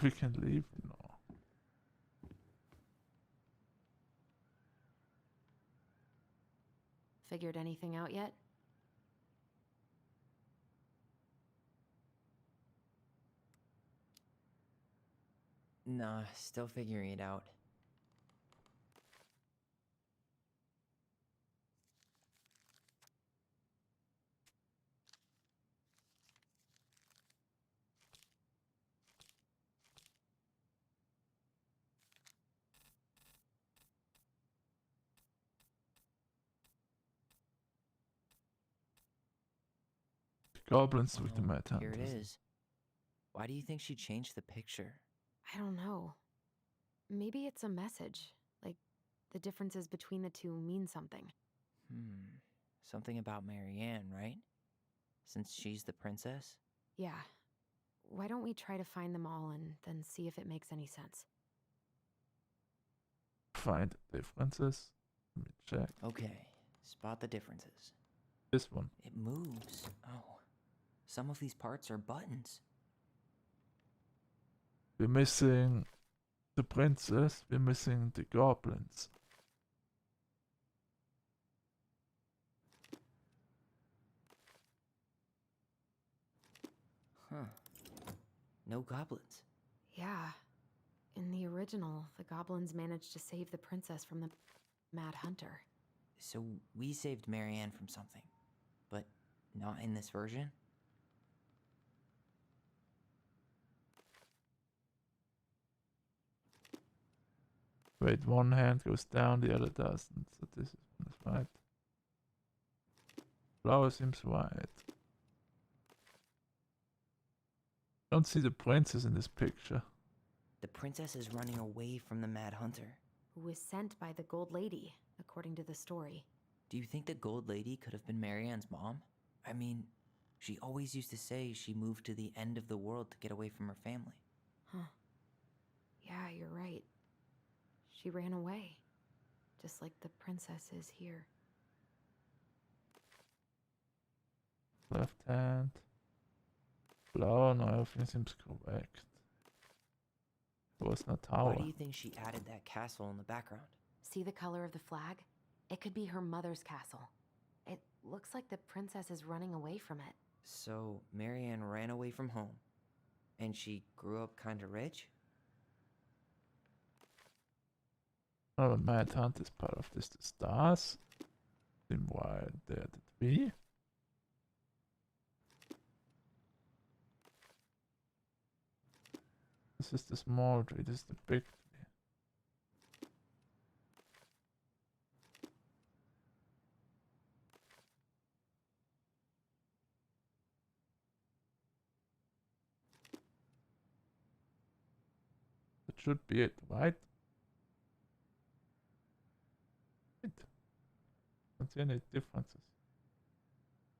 we can leave? No. Figured anything out yet? Nah, still figuring it out. Goblins with the Mad Here it Hunters. is. Why do you think she changed the picture? I don't know. Maybe it's a message. Like, the differences between the two mean something. Something about Marianne, right? Since she's the princess? Yeah. Why don't we try to find them all and then see if it makes any sense? Find differences. Let me check. Okay, spot the differences. This one. It moves. Oh, some of these parts are buttons. We're missing the princess. We're missing the goblins. Huh. No goblins. Yeah. In the original, the goblins managed to save the princess from the Mad Hunter. So we saved Marianne from something, but not in this version? Wait, one hand goes down, the other doesn't. So this is right. Flower seems white. Don't see the princess in this picture. The princess is running away from the Mad Hunter. Who was sent by the Gold Lady, according to the story. Do you think the Gold Lady could have been Marianne's mom? I mean, she always used to say she moved to the end of the world to get away from her family. Huh. Yeah, you're right. She ran away. Just like the princess is here. Left hand. Flower, no, everything seems correct. It was not tower. Why do you think she added that castle in the background? See the color of the flag? It could be her mother's castle. It looks like the princess is running away from it. So, Marianne ran away from home, and she grew up kinda rich? Oh, the Mad Hunt is part of this. The stars. Then why there did we? This is the small tree, this is the big tree. That should be it, right? Don't see any differences.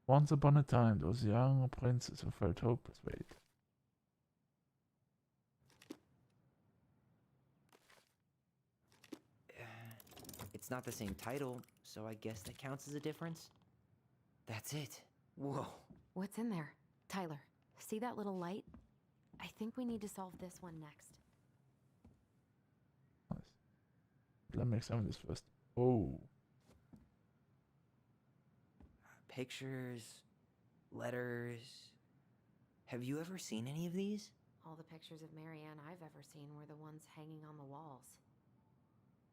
Once upon a time, there was a young princess who felt hopeless. Wait. It's not the same title, so I guess that counts as a difference? That's it. Whoa. What's in there? Tyler, see that little light? I think we need to solve this one next. Nice. Let me examine this first. Oh. Pictures, letters. Have you ever seen any of these? All the pictures of Marianne I've ever seen were the ones hanging on the walls.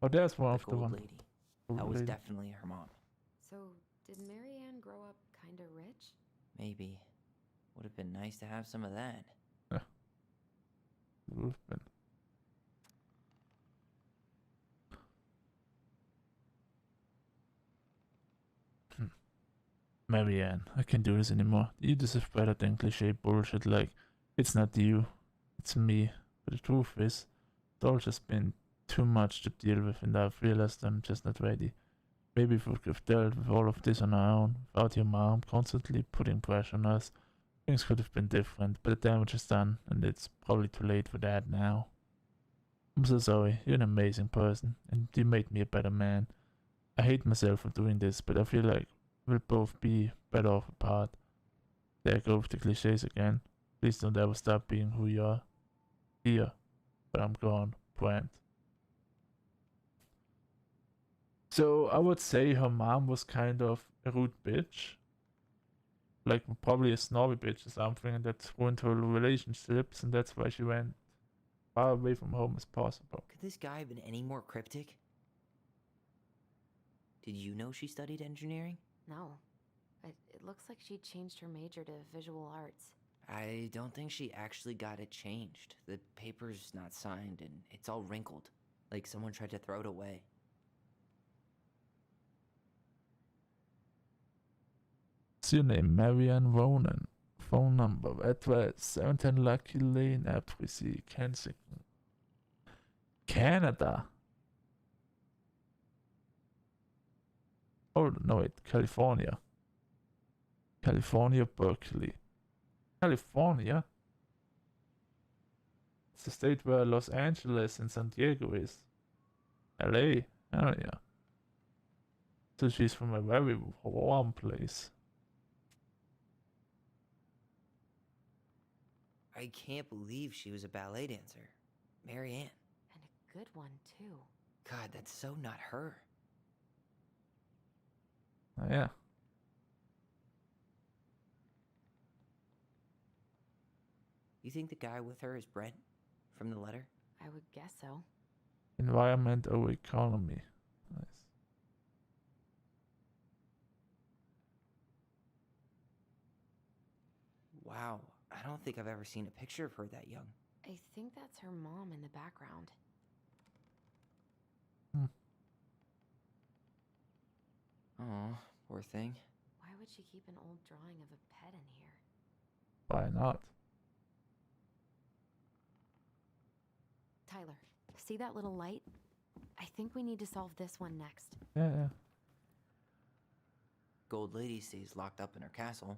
Oh, there's one The of the Gold one. Lady. Gold That was lady. definitely her mom. So, did Marianne grow up kinda rich? Maybe. Would have been nice to have some of that. Would have been. Marianne, I can't do this anymore. You deserve better than cliche bullshit like, it's not you, it's me. But the truth is, it's all just been too much to deal with and I've realized I'm just not ready. Maybe if we could have dealt with all of this on our own, without your mom constantly putting pressure on us, things could have been different, but the damage is done and it's probably too late for that now. I'm so sorry, you're an amazing person and you made me a better man. I hate myself for doing this, but I feel like we'll both be better off apart. There I go with the cliches again. Please don't ever stop being who you are. Here, But I'm gone. Brand. So I would say her mom was kind of a rude bitch. Like probably a snobby bitch or something, and that ruined her relationships, and that's why she went far away from home as possible. Could this guy have been any more cryptic? Did you know she studied engineering? No. It looks like she changed her major to visual arts. I don't think she actually got it changed. The paper's not signed and it's all wrinkled. Like someone tried to throw it away. What's your name? Marianne Ronan. Phone number, address 710 Lucky Lane, Ep3P4, Kensington. Canada. Oh, no, wait, California. California, Berkeley. California? It's the state where Los Angeles and San Diego is. LA? Oh, yeah. So she's from a very warm place. I can't believe she was a ballet dancer. Marianne. And a good one, too. God, that's so not her. Oh, yeah. You think the guy with her is Brent? From the letter? I would guess so. Environment over economy. Nice. Wow, I don't think I've ever seen a picture of her that young. I think that's her mom in the background. Oh, poor thing. Why would she keep an old drawing of a pet in here? Why not? Tyler, see that little light? I think we need to solve this one next. Yeah. Gold Lady stays locked up in her castle.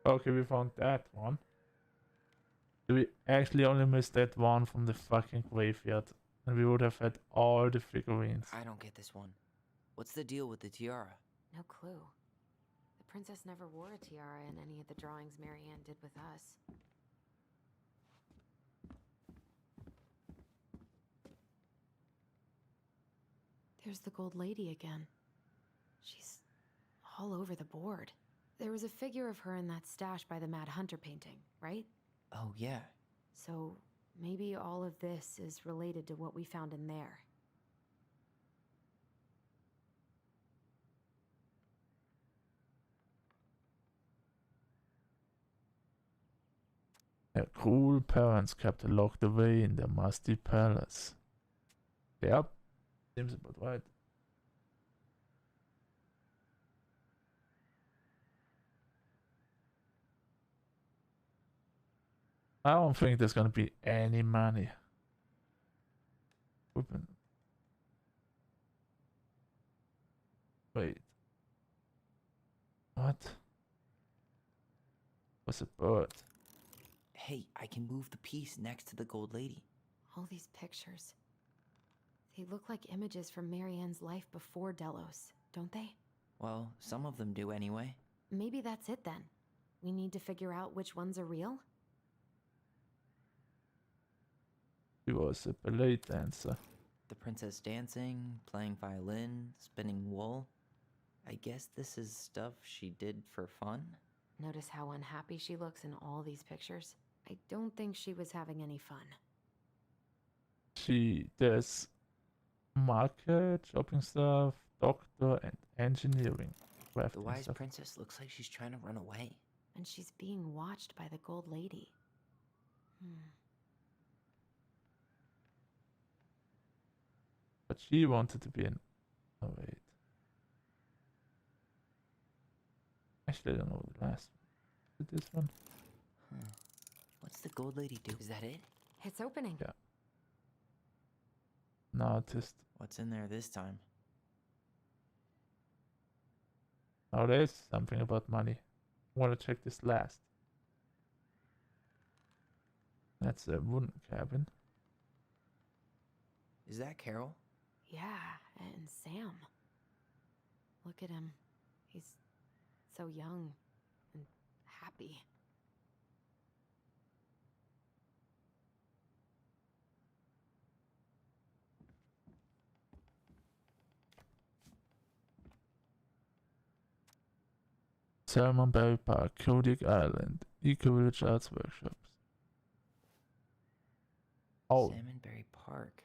Okay, we found that one. We actually only missed that one from the fucking graveyard. And we would have had all the figurines. I don't get this one. What's the deal with the tiara? No clue. The princess never wore a tiara in any of the drawings Marianne did with us. There's the gold lady again. She's all over the board. There was a figure of her in that stash by the Mad Hunter painting, right? Oh, yeah. So maybe all of this is related to what we found in there. Her cruel parents kept her locked away in their musty palace. Yep, seems about right. I don't think there's gonna be any money. Open. Wait. What? What's a bird? Hey, I can move the piece next to the Gold Lady. All these pictures. They look like images from Marianne's life before Delos, don't they? Well, some of them do anyway. Maybe that's it then. We need to figure out which ones are real? She was a ballet dancer. The princess dancing, playing violin, spinning wool. I guess this is stuff she did for fun? Notice how unhappy she looks in all these pictures? I don't think she was having any fun. She does market, shopping stuff, doctor, and engineering. The Crafting wise stuff. princess looks like she's trying to run away. And she's being watched by the gold lady. But she wanted to be an. Oh wait. Actually, I don't know the last one. Is it this one? Huh. What's the Gold Lady do? Is that it? It's opening. Yeah. No, just What's in there this time? now there's something about money. I want to check this last. That's a wooden cabin. Is that Carol? Yeah, and Sam. Look at him. He's so young and happy. Salmonberry Park, Kodiak Island, Eco Village Arts Workshops. Oh, Salmonberry Park.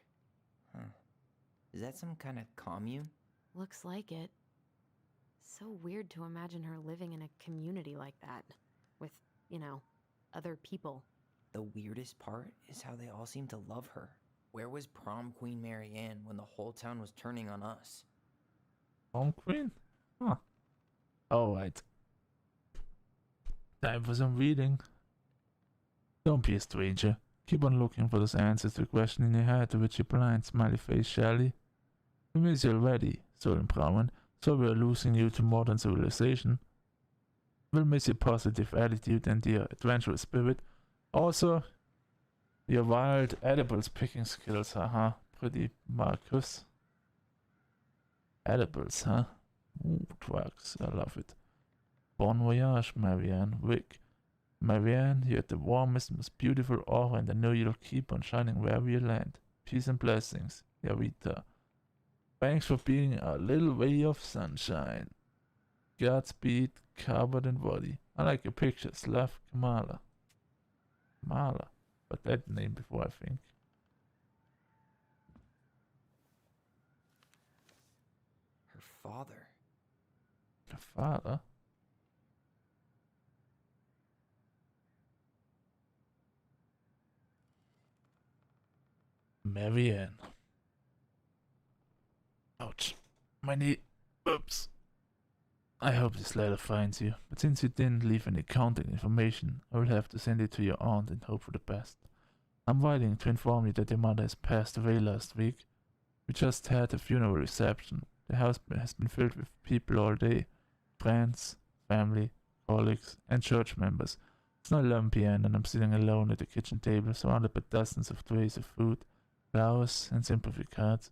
Huh. Is that some kind of commune? Looks like it. So weird to imagine her living in a community like that. With, other people. The weirdest part is how they all seem to love her. Where was prom queen Marianne when the whole town was turning on us? Home Queen? Huh. Alright. Time for some reading. Don't be a stranger. Keep on looking for those answers to the question in your head to which you blind, smiley face Shelley. We miss you already, Stolen Brahman, so we are losing you to modern civilization. We'll miss your positive attitude and your adventurous spirit. Also, your wild edibles picking skills, haha. Pretty Marcus. Edibles, huh? Ooh, drugs, I love it. Bon voyage, Marianne, Vic. Marianne, you had the warmest, most beautiful aura, and I know you'll keep on shining wherever you land. Peace and blessings, Yarita. Thanks for being our little ray of sunshine. Godspeed, Carbon and Body. I like your pictures, love, Kamala. Kamala? But that name before, I think. Her father. Her father? Marianne. Ouch. My knee. Oops. I hope this letter finds you, but since you didn't leave any contact information, I will have to send it to your aunt and hope for the best. I'm writing to inform you that your mother has passed away last week. We just had a funeral reception. The house has been filled with people all day. Friends, family, colleagues, and church members. It's now 11 p.m. and I'm sitting alone at the kitchen table surrounded by dozens of trays of food, flowers, and sympathy cards.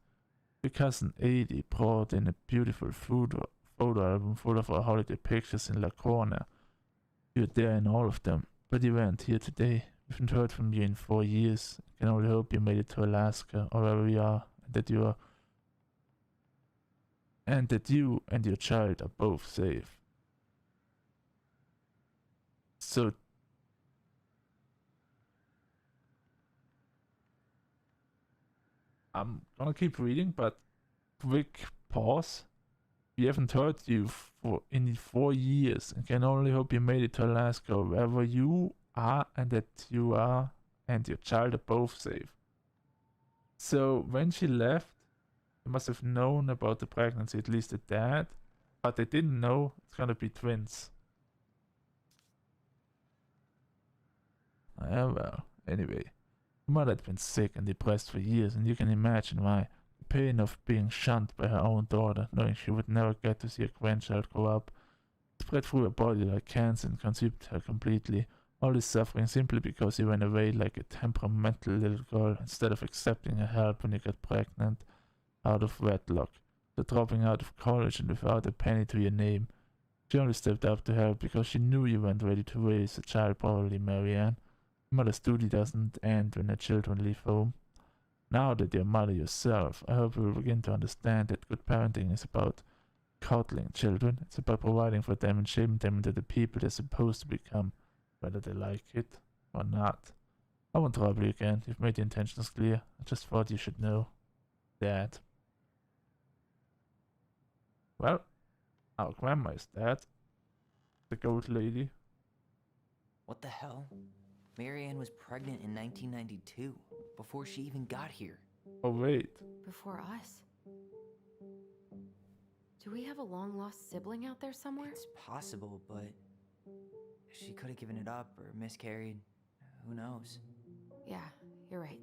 Your cousin Adie brought in a beautiful photo album full of our holiday pictures in La Corona. You were there in all of them, but you weren't here today. We haven't heard from you in 4 years. I can only hope you made it to Alaska or wherever you are, and that you and your child are both safe. So I'm gonna keep reading, but quick pause. We haven't heard you in 4 years, and can only hope you made it to Alaska, wherever you are, and that you are and your child are both safe. So when she left, they must have known about the pregnancy, at least the dad, but they didn't know it's gonna be twins. Yeah, well, anyway, her mother had been sick and depressed for years, and you can imagine why. The pain of being shunned by her own daughter, knowing she would never get to see her grandchild grow up, spread through her body like cancer and consumed her completely. All this suffering simply because you went away like a temperamental little girl instead of accepting her help when you got pregnant out of wedlock. So dropping out of college and without a penny to your name. She only stepped up to help because she knew you weren't ready to raise a child properly, Marianne. Mother's duty doesn't end when her children leave home. Now that you're a mother yourself, I hope you will begin to understand that good parenting is about coddling children. It's about providing for them and shaping them into the people they're supposed to become, whether they like it or not. I won't trouble you again. You've made your intentions clear. I just thought you should know. Dad. Well, our grandma is dead. The goat lady. What the hell? Marianne was pregnant in 1992, before she even got here. Oh wait. Before us. Do we have a long-lost sibling out there somewhere? It's possible, but she could have given it up or miscarried. Who knows? Yeah, you're right.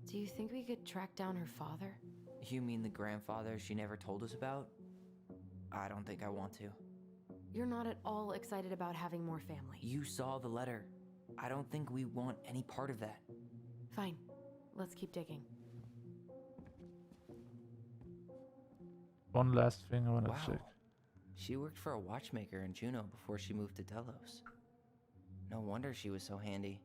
Do you think we could track down her father? You mean the grandfather she never told us about? I don't think I want to. You're not at all excited about having more family. You saw the letter. I don't think we want any part of that. Fine. Let's keep digging. One last thing I want to Wow. check. She worked for a watchmaker in Juneau before she moved to Delos. No wonder she was so handy.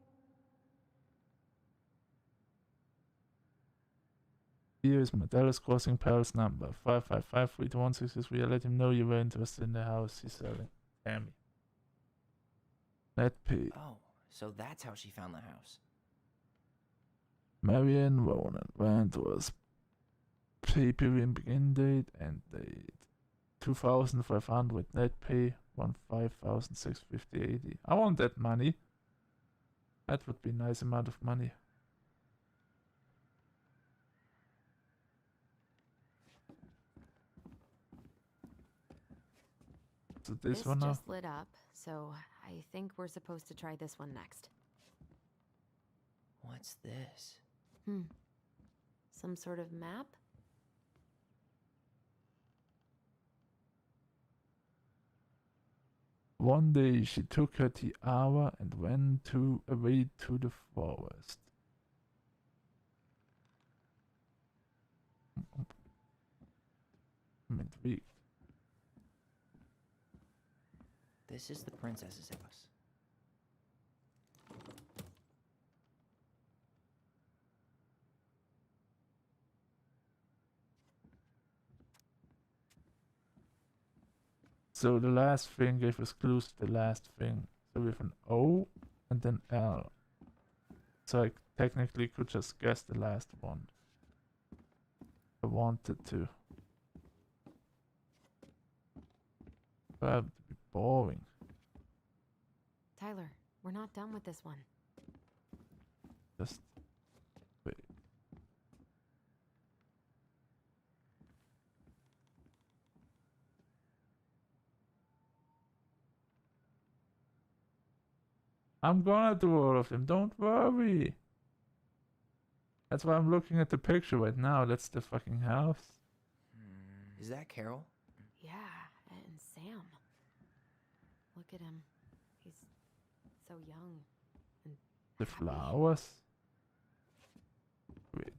Here is Dallas Crossing Palace number 555-321-663. I let him know you were interested in the house he's selling. Tammy. Net P. Oh, so that's how she found the house. Marianne Ronan. Rent was pay period begin date and date. 2,500 net pay. 15,650.80. I want that money. That would be a nice amount of money. So this one now. just lit up, so I think we're supposed to try this one next. What's this? Some sort of map? One day she took her tiara and went away to the forest. I'm intrigued. This is the princess's house. So the last thing gave us clues to the last thing. So we have an O and an L. So I technically could just guess the last one. I wanted to. But it would be boring. Tyler, we're not done with this one. Just wait. I'm gonna do all of them, don't worry. That's why I'm looking at the picture right now. That's the fucking house. Is that Carol? Yeah, and Sam. Look at him. He's so young and The happy. flowers. Wait.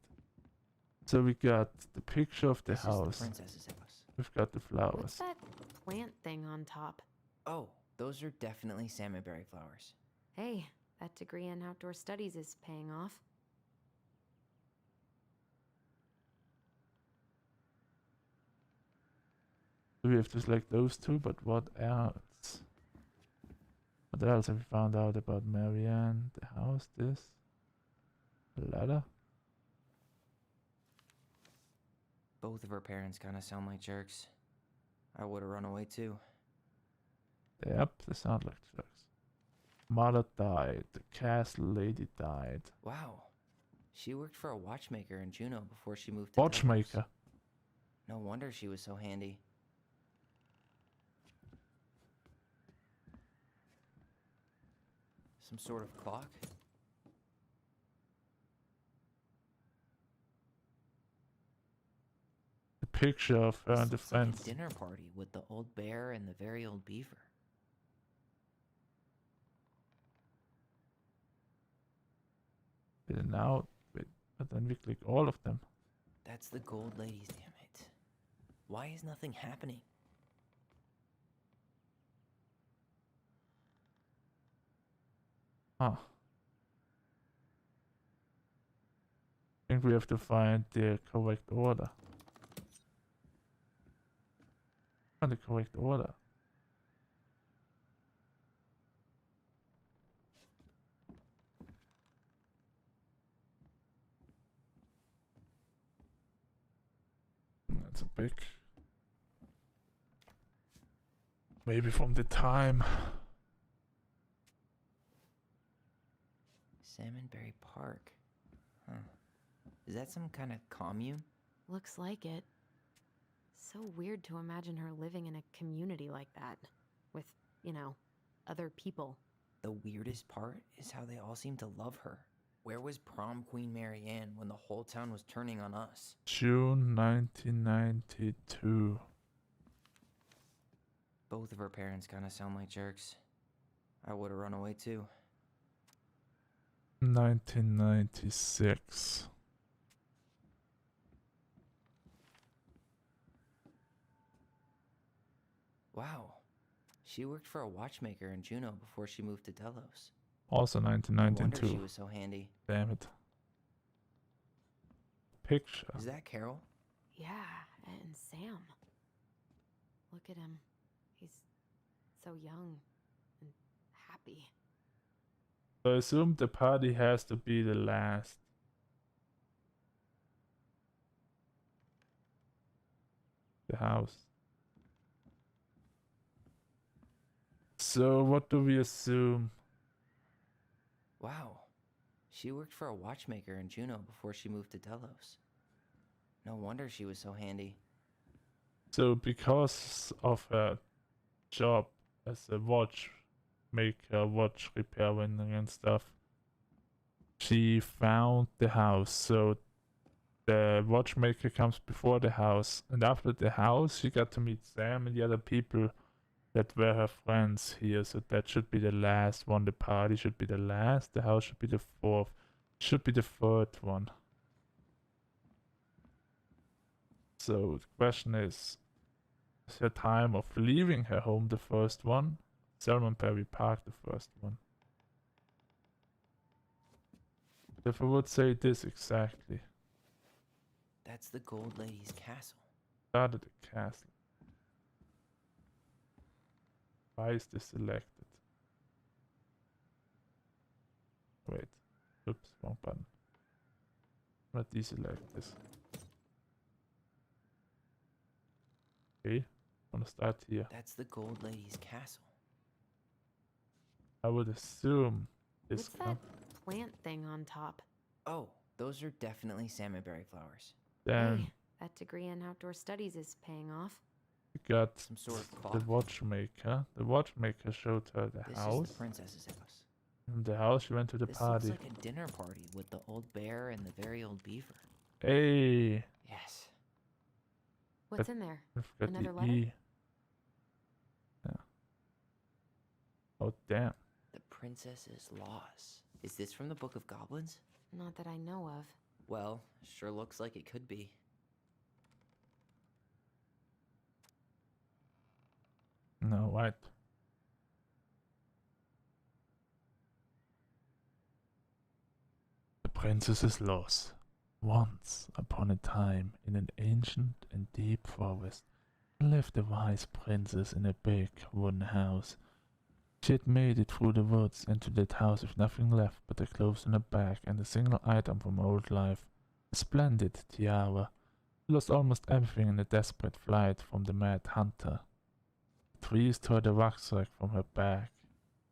So we got the picture of the This house. is the princess's house. We've got the What's flowers. that plant thing on top? Oh, those are definitely salmonberry flowers. Hey, that degree in outdoor studies is paying off. We have to select those two, but what else? What else have we found out about Marianne? The house, this? The ladder? Both of her parents kind of sound like jerks. I would have run away too. Yep, they sound like jerks. Mother died. The castle lady died. Wow. She worked for a watchmaker in Juneau before she moved to Delos. Watchmaker. No wonder she was so handy. Some sort of clock? The picture of her and the This looks like friends. a dinner party with the old bear and the very old beaver. And now, wait, but then we click all of them. That's the gold ladies, damn it. Why is nothing happening? Huh. I think we have to find the correct order. Find the correct order. That's a big. Maybe from the time. Salmonberry Park. Huh. Is that some kind of commune? Looks like it. So weird to imagine her living in a community like that. With, other people. The weirdest part is how they all seem to love her. Where was prom queen Marianne when the whole town was turning on us? June 1992. Both of her parents kind of sound like jerks. I would have run away too. 1996. Wow. She worked for a watchmaker in Juneau before she moved to Delos. Also No wonder she 1992. was so handy. Damn it. picture. Is that Carol? Yeah, and Sam. Look at him. He's so young and happy. So I assume the party has to be the last. The house. So what do we assume? Wow. She worked for a watchmaker in Juneau before she moved to Delos. No wonder she was so handy. So because of her job as a watchmaker, watch repair vendor and stuff, she found the house. So the watchmaker comes before the house, and after the house she got to meet Sam and the other people that were her friends here. So that should be the last one. The party should be the last, the house should be the fourth, should be the third one. So the question is her time of leaving her home the first one? Salmon Perry Park the first one. If I would say this exactly. That's the Gold Lady's castle. Started the castle. Why is this selected? Wait. Oops, wrong button. Not deselect this. Okay, I'm gonna start here. That's the Gold Lady's castle. I would assume this What's that plant thing on top? Oh, those are definitely salmonberry flowers. Then Hey, that degree in outdoor studies is paying off. we got Some sort of the clock. watchmaker. The watchmaker showed her the This house. is the princess's house. From the house she went to the This party. looks like a dinner party with the old bear and the very old beaver. Hey, Yes. What's in there? I forgot Another the letter? E. Yeah. Oh damn. The princess's laws. Is this from the Book of Goblins? Not that I know of. Well, sure looks like it could be. No, right. The princess's loss. Once upon a time, in an ancient and deep forest, lived a wise princess in a big wooden house. She had made it through the woods into that house with nothing left but her clothes on her back and a single item from old life, a splendid tiara. She lost almost everything in a desperate flight from the mad hunter. The trees tore the rucksack from her back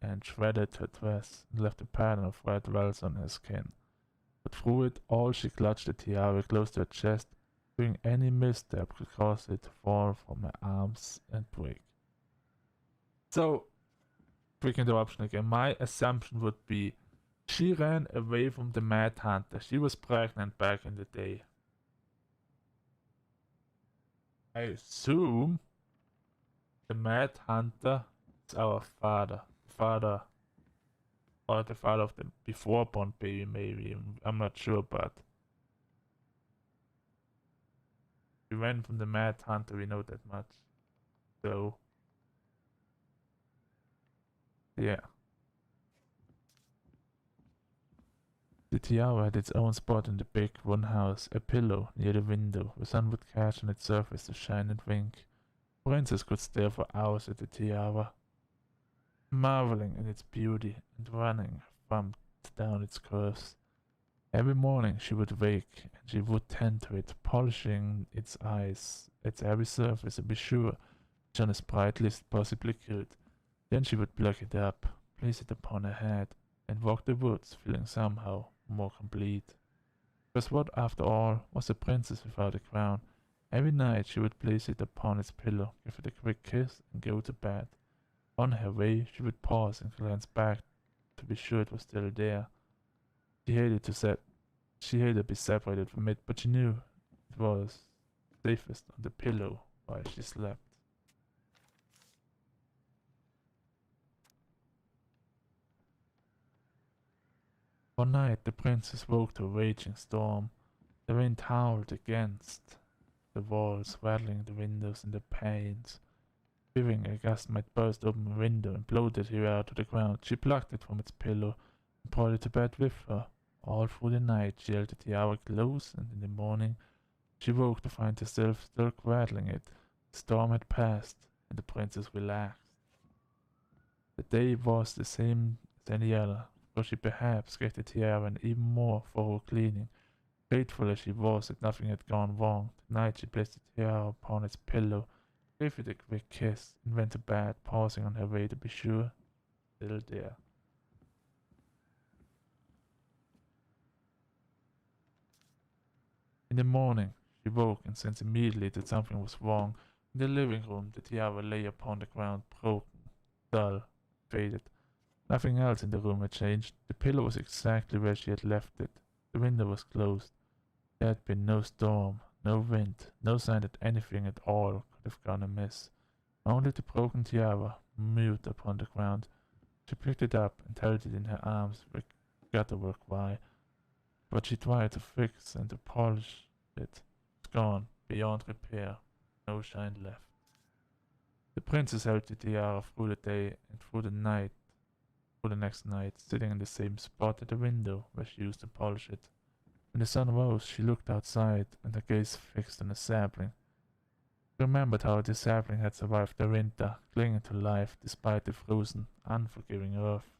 and shredded her dress and left a pattern of red welts on her skin. But through it all she clutched the tiara close to her chest, fearing any misstep could cause it to fall from her arms and break. So, quick interruption again. My assumption would be she ran away from the mad hunter. She was pregnant back in the day. I assume the mad hunter is our father. Father. Or the father of the before born baby, maybe. I'm not sure, but we ran from the mad hunter, we know that much. So yeah. The tiara had its own spot in the big one house, a pillow near the window. The sun would catch on its surface to shine and wink. Princess could stare for hours at the tiara, marveling in its beauty and running thumbs down its curves. Every morning she would wake and she would tend to it, polishing its eyes, its every surface, to be sure it shone as brightly as it possibly could. Then she would pluck it up, place it upon her head, and walk the woods, feeling somehow more complete. Because what, after all, was a princess without a crown? Every night she would place it upon its pillow, give it a quick kiss, and go to bed. On her way, she would pause and glance back to be sure it was still there. She hated to be separated from it, but she knew it was safest on the pillow while she slept. One night the princess woke to a raging storm. The wind howled against the walls, rattling the windows and the panes. Fearing a gust might burst open a window and blow the tiara to the ground, she plucked it from its pillow and brought it to bed with her. All through the night she held the tiara close, and in the morning she woke to find herself still cradling it. The storm had passed, and the princess relaxed. The day was the same as any other, for she perhaps gave the tiara an even more thorough cleaning. Grateful as she was that nothing had gone wrong, tonight she placed the tiara upon its pillow, gave it a quick kiss, and went to bed, pausing on her way to be sure still there. In the morning, she woke and sensed immediately that something was wrong. In the living room, the tiara lay upon the ground, broken, dull, faded. Nothing else in the room had changed. The pillow was exactly where she had left it. The window was closed. There had been no storm, no wind, no sign that anything at all could have gone amiss. Only the broken tiara, mute upon the ground. She picked it up and held it in her arms with guttural cry. But she tried to fix and to polish it. It's gone, beyond repair, no shine left. The princess held the tiara through the day and through the next night, sitting in the same spot at the window where she used to polish it. When the sun rose, she looked outside, and her gaze fixed on a sapling. She remembered how the sapling had survived the winter, clinging to life despite the frozen, unforgiving earth.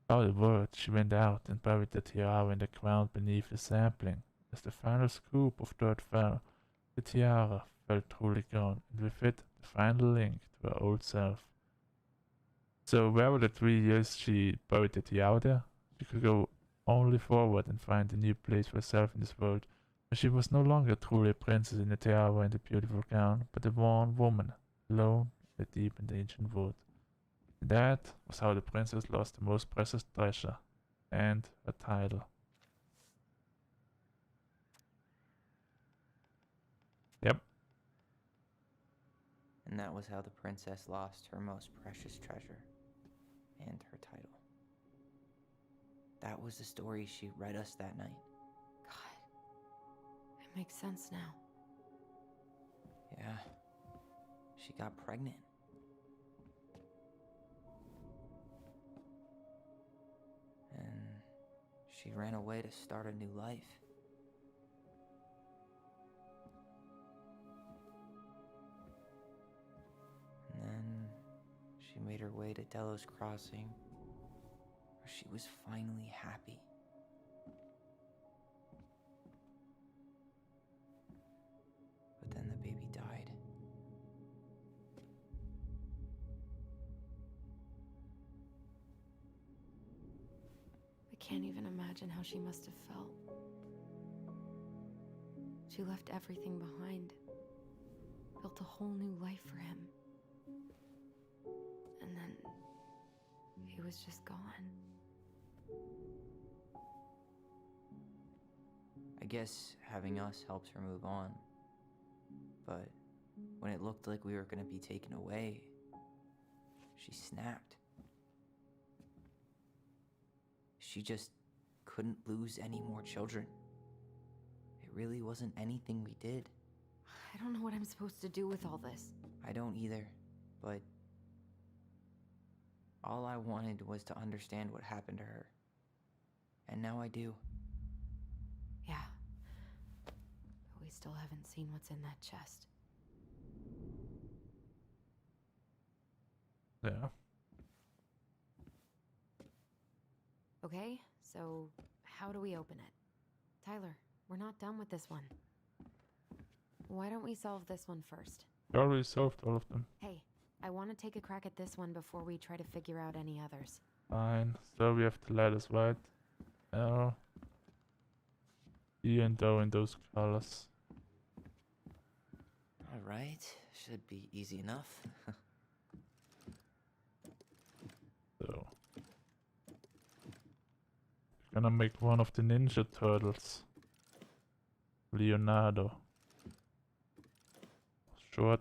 Without a word, she went out and buried the tiara in the ground beneath the sapling. As the final scoop of dirt fell, the tiara felt truly gone, and with it, the final link to her old self. So where were the 3 years she buried the tiara there? She could go only forward and find a new place for herself in this world, where she was no longer truly a princess in the tiara and the beautiful gown, but a worn woman, alone in the deep and ancient wood. And that was how the princess lost the most precious treasure, and her title. Yep. And that was how the princess lost her most precious treasure and her title. That was the story she read us that night. God, it makes sense now. Yeah, she got pregnant. And she ran away to start a new life. And then she made her way to Delos Crossing, where she was finally happy. But then the baby died. I can't even imagine how she must have felt. She left everything behind, built a whole new life for him. And then he was just gone. I guess having us helped her move on. But when it looked like we were going to be taken away, she snapped. She just couldn't lose any more children. It really wasn't anything we did. I don't know what I'm supposed to do with all this. I don't either, but all I wanted was to understand what happened to her. And now I do. Yeah. But we still haven't seen what's in that chest. Yeah. Okay, so how do we open it? Tyler, we're not done with this one. Why don't we solve this one first? We already solved all of them. Hey, I want to take a crack at this one before we try to figure out any others. Fine. So we have the letters, right? L, E, and O in those colors. Alright, should be easy enough. So gonna make one of the Ninja Turtles. Leonardo. Short.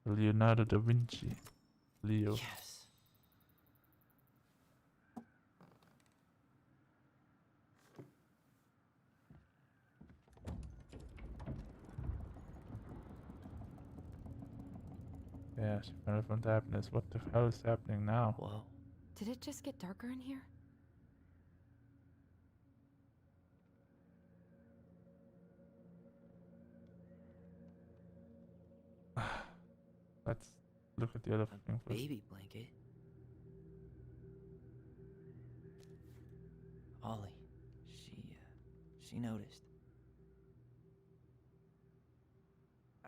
Leonardo da Vinci. Leo. Yes. Yeah, she fell from darkness. What the hell is happening now? Whoa. Did it just get darker in here? Let's look at the other A thing first. baby blanket. Ollie. She noticed.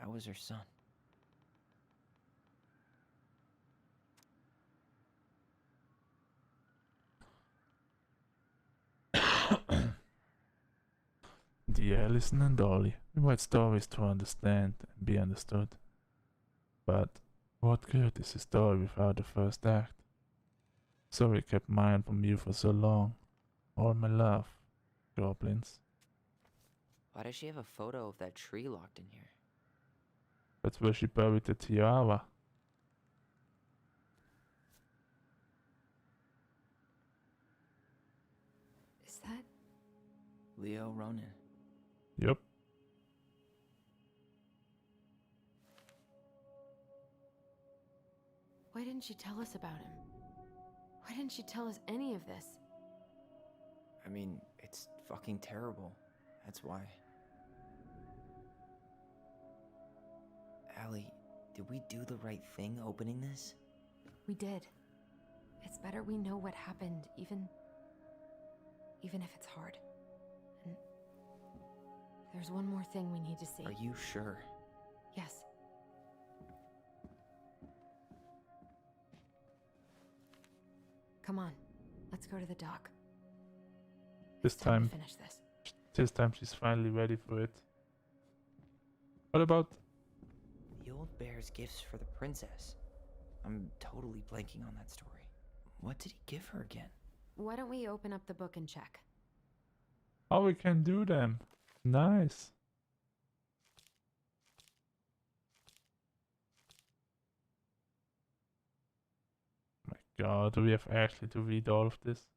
I was her son. Dear Alison and Dolly, we write stories to understand and be understood. But what good is a story without a first act? Sorry I kept mine from you for so long. All my love, goblins. Why does she have a photo of that tree locked in here? That's where she buried the tiara. Is that... Leo Ronan. Yup. Why didn't she tell us about him? Why didn't she tell us any of this? I mean, it's fucking terrible. That's why. Allie, did we do the right thing opening this? We did. It's better we know what happened, even if it's hard. And there's one more thing we need to see. Are you sure? Yes. Come on, let's go to the dock. This It's time time, to finish this. she's finally ready for it. What about The old bear's gifts for the princess. I'm totally blanking on that story. What did he give her again? Why don't we open up the book and check? how we can do them? Nice. My god, do we have actually to read all of this?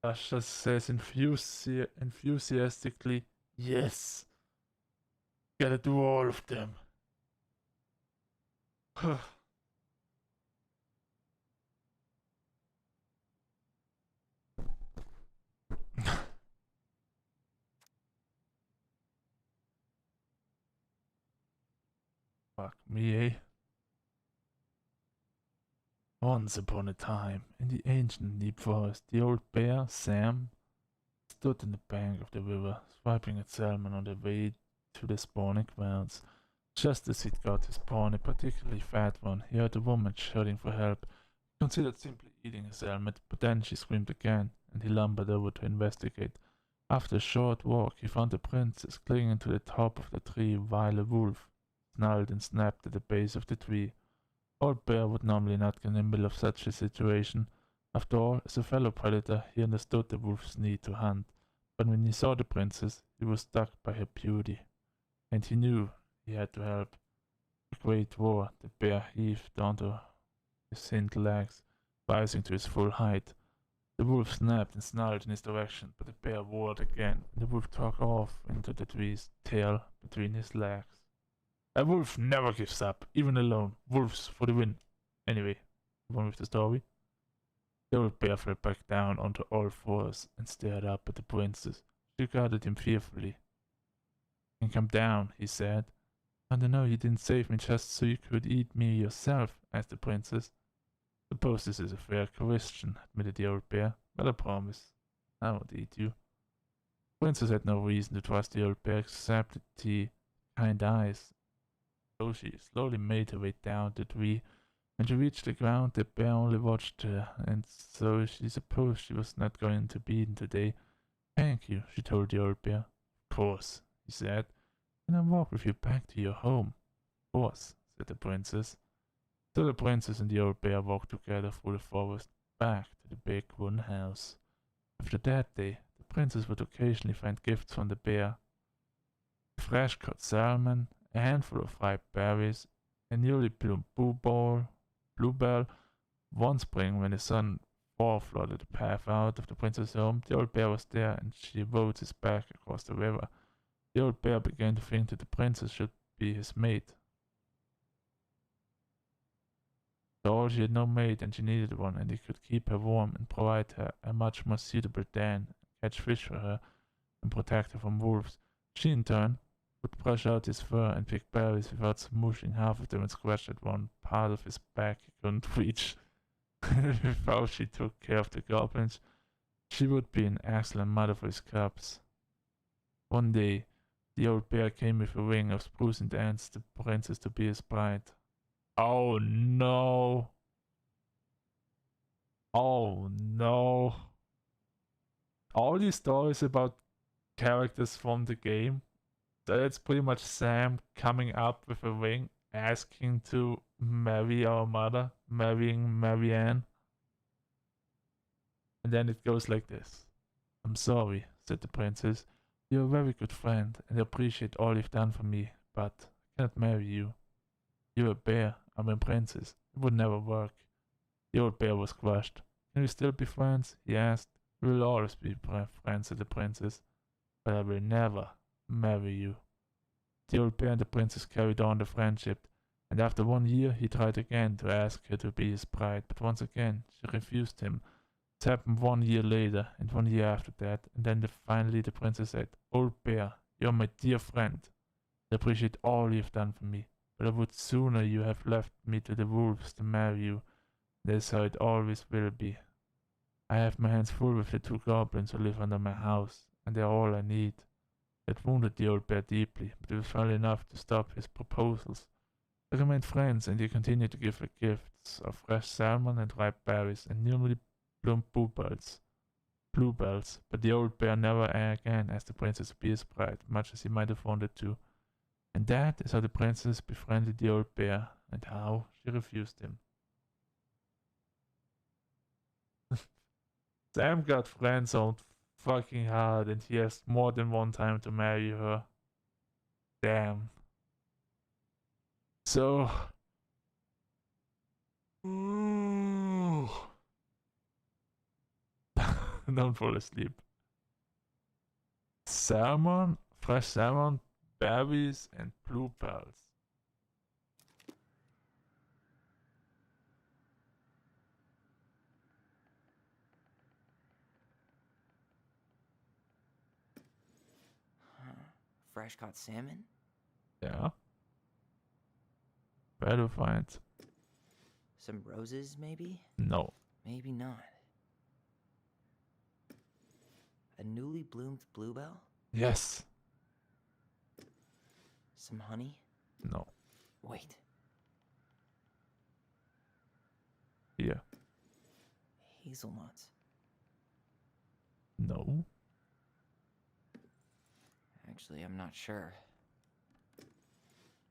Ash just says enthusiastically, yes. Gotta do all of them. Fuck me, eh? Once upon a time, in the ancient deep forest, the old bear, Sam, stood in the bank of the river, swiping at salmon on their way to the spawning grounds. Just as he'd got his spawn, a particularly fat one, he heard a woman shouting for help. He considered simply eating a salmon, but then she screamed again, and he lumbered over to investigate. After a short walk, he found the princess clinging to the top of the tree while a wolf snarled and snapped at the base of the tree. Old Bear would normally not get in the middle of such a situation. After all, as a fellow predator, he understood the wolf's need to hunt. But when he saw the princess, he was struck by her beauty. And he knew he had to help. A great roar, the bear heaved onto his hind legs, rising to his full height. The wolf snapped and snarled in his direction, but the bear roared again, and the wolf took off into the tree's tail between his legs. A wolf never gives up, even alone. Wolves for the win. Anyway, on with the story. The old bear fell back down onto all fours and stared up at the princess. She regarded him fearfully. "You can come down," he said. "I don't know, you didn't save me just so you could eat me yourself," asked the princess. "Suppose this is a fair question," admitted the old bear, "but I promise I won't eat you." The princess had no reason to trust the old bear except the kind eyes. So she slowly made her way down the tree. When she reached the ground, the bear only watched her, and so she supposed she was not going to be eaten today. "Thank you," she told the old bear. "Of course," he said. "Can I walk with you back to your home?" "Of course," said the princess. So the princess and the old bear walked together through the forest back to the big wooden house. After that day, the princess would occasionally find gifts from the bear. Fresh cut salmon, a handful of ripe berries, a newly bloomed bluebell. One spring, when the sun flooded the path out of the princess' home, the old bear was there, and she rode his back across the river. The old bear began to think that the princess should be his mate. So all she had no mate and she needed one, and he could keep her warm and provide her a much more suitable den, catch fish for her, and protect her from wolves. She in turn would brush out his fur and pick berries without smooshing half of them and scratch at one part of his back he couldn't reach. Before she took care of the goblins, she would be an excellent mother for his cubs. One day, the old bear came with a ring of spruce and asked the princess to be his bride. Oh no! Oh no! All these stories about characters from the game, that's pretty much Sam coming up with a ring, asking to marry our mother, marrying Marianne. And then it goes like this. I'm sorry, said the princess. You're a very good friend, and I appreciate all you've done for me, but I cannot marry you. You're a bear, I'm a princess. It would never work. The old bear was crushed. Can we still be friends? He asked. We will always be friends, said the princess, but I will never marry you. The old bear and the princess carried on the friendship, and after 1 year he tried again to ask her to be his bride, but once again she refused him. It happened 1 year later, and 1 year after that, and then finally the princess said, Old bear, you're my dear friend. I appreciate all you've done for me, but I would sooner you have left me to the wolves than marry you. That's how it always will be. I have my hands full with the 2 goblins who live under my house, and they're all I need. It wounded the old bear deeply, but it was well enough to stop his proposals. They remained friends, and he continued to give her gifts of fresh salmon and ripe berries and newly bloomed bluebells. But the old bear never again asked the princess to be his bride, much as he might have wanted to. And that is how the princess befriended the old bear, and how she refused him. Sam got friend-zoned fucking hard, and he asked more than one time to marry her. Damn. So... Don't fall asleep. Salmon, fresh salmon, berries, and bluebells. Fresh caught salmon? Yeah. Where to find? Some roses, maybe? No. Maybe not. A newly bloomed bluebell? Yes. Some honey? No. Wait. Here. Hazelnuts. No. Actually, I'm not sure.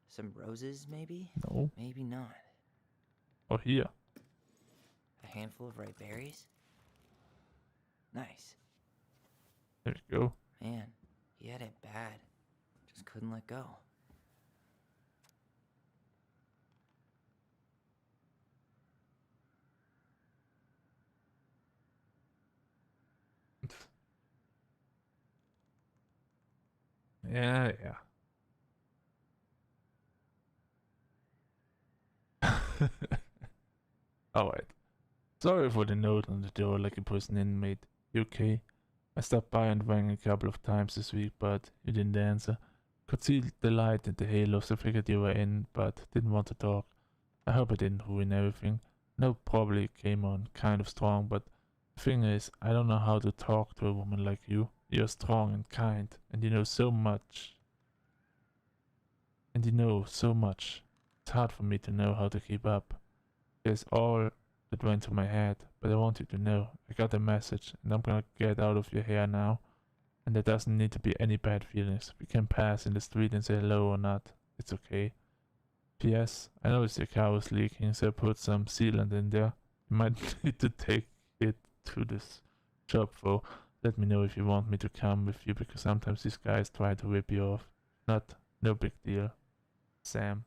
Some roses, maybe? No. Maybe not. Or here. A handful of ripe berries? Nice. There you go. Man, he had it bad. Just couldn't let go. Yeah. Alright. Sorry for the note on the door like it was an inmate. You okay? I stopped by and rang a couple of times this week, but you didn't answer. Could see the light and the halo, so figured you were in, but didn't want to talk. I hope I didn't ruin everything. No, probably came on kind of strong, but the thing is, I don't know how to talk to a woman like you. You're strong and kind, and you know so much. It's hard for me to know how to keep up. There's all that went to my head, but I want you to know I got the message, and I'm gonna get out of your hair now. And there doesn't need to be any bad feelings. We can pass in the street and say hello or not. It's okay. P.S. I noticed your car was leaking, so I put some sealant in there. You might need to take it to this shop though. Let me know if you want me to come with you, because sometimes these guys try to rip you off. No big deal. Sam.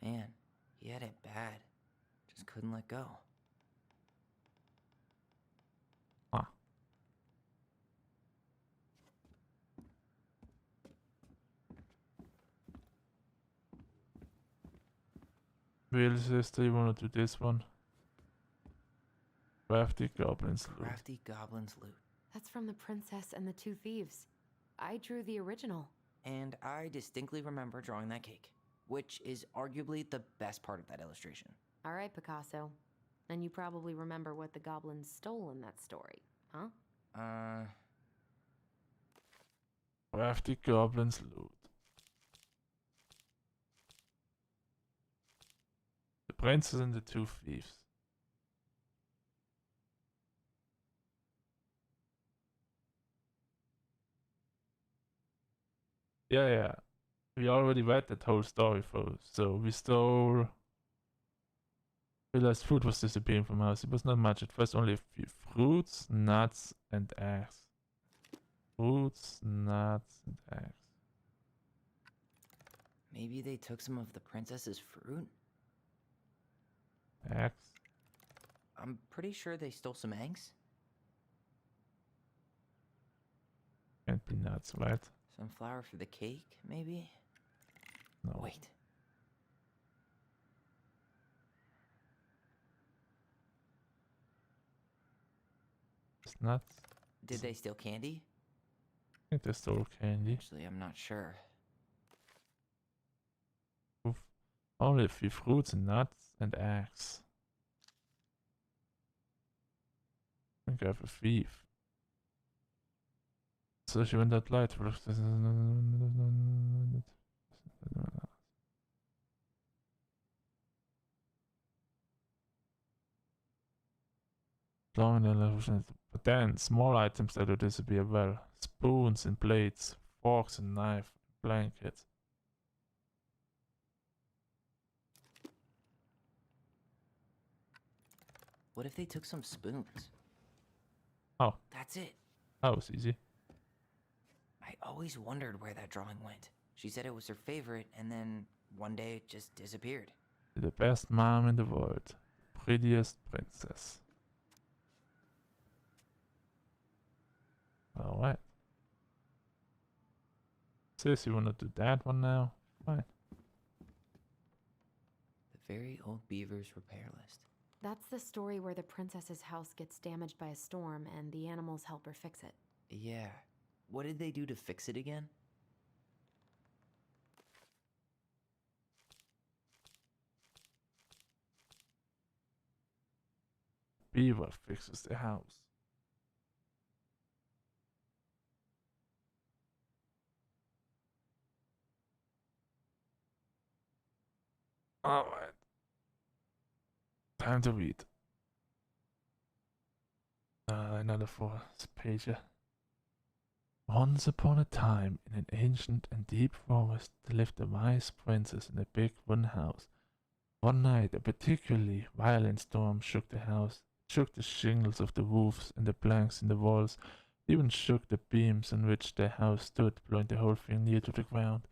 Man, he had it bad. Just couldn't let go. Real sister, you wanna do this one? Crafty Goblins loot. Crafty Goblin's loot. That's from The Princess and the Two Thieves. I drew the original. And I distinctly remember drawing that cake, which is arguably the best part of that illustration. All right, Picasso. And you probably remember what the goblins stole in that story, huh? Crafty Goblins loot. The Princess and the Two Thieves. Yeah. We already read that whole story, folks. So we stole. Realized food was disappearing from house. It was not much at first, only a few fruits, nuts, and eggs. Fruits, nuts, and eggs. Maybe they took some of the princess's fruit? Eggs. I'm pretty sure they stole some eggs. Can't be nuts, right? Some flour for the cake, maybe? No. Wait. It's nuts. Did they steal candy? I think they stole candy. Actually, I'm not sure. Only a few fruits and nuts and eggs. I think I have a thief. So she went out light. But then small items that will disappear well. Spoons and plates, forks and knife, blankets. What if they took some spoons? Oh. That's it. That was easy. I always wondered where that drawing went. She said it was her favorite, and then one day it just disappeared. The best mom in the world. Prettiest princess. Alright. Sis, you wanna do that one now? Fine. The very old beaver's repair list. That's the story where the princess's house gets damaged by a storm and the animals help her fix it. Yeah. What did they do to fix it again? Beaver fixes the house. Alright. Time to read. Another 4-pager. Once upon a time, in an ancient and deep forest, there lived a wise princess in a big wooden house. One night, a particularly violent storm shook the house. It shook the shingles of the roofs and the planks in the walls, even shook the beams on which the house stood, blowing the whole thing near to the ground.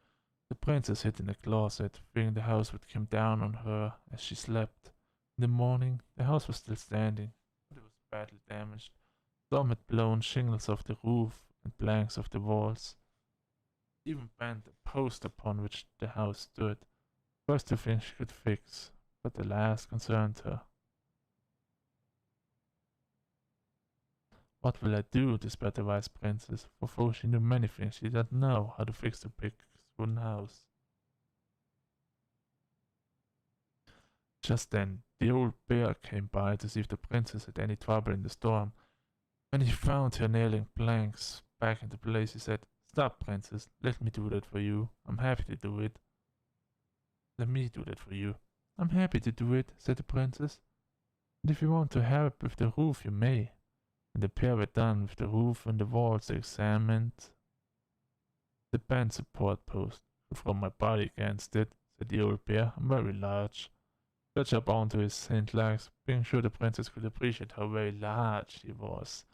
The princess hid in a closet, fearing the house would come down on her as she slept. In the morning, the house was still standing, but it was badly damaged. The storm had blown shingles off the roof and planks of the walls. It even bent a post upon which the house stood. First two things she could fix, but the last concerned her. What will I do, despaired the wise princess, for though she knew many things, she did not know how to fix the big wooden house. Just then, the old bear came by to see if the princess had any trouble in the storm. When he found her nailing planks back into place, he said, "Stop, princess, let me do that for you. I'm happy to do it." "Let me do that for you." "I'm happy to do it," said the princess. "And if you want to help with the roof, you may." When the pair were done with the roof and the walls, they examined the bent support post. "I could throw my body against it," said the old bear. "I'm very large." Stretched up onto his hind legs, being sure the princess could appreciate how very large he was,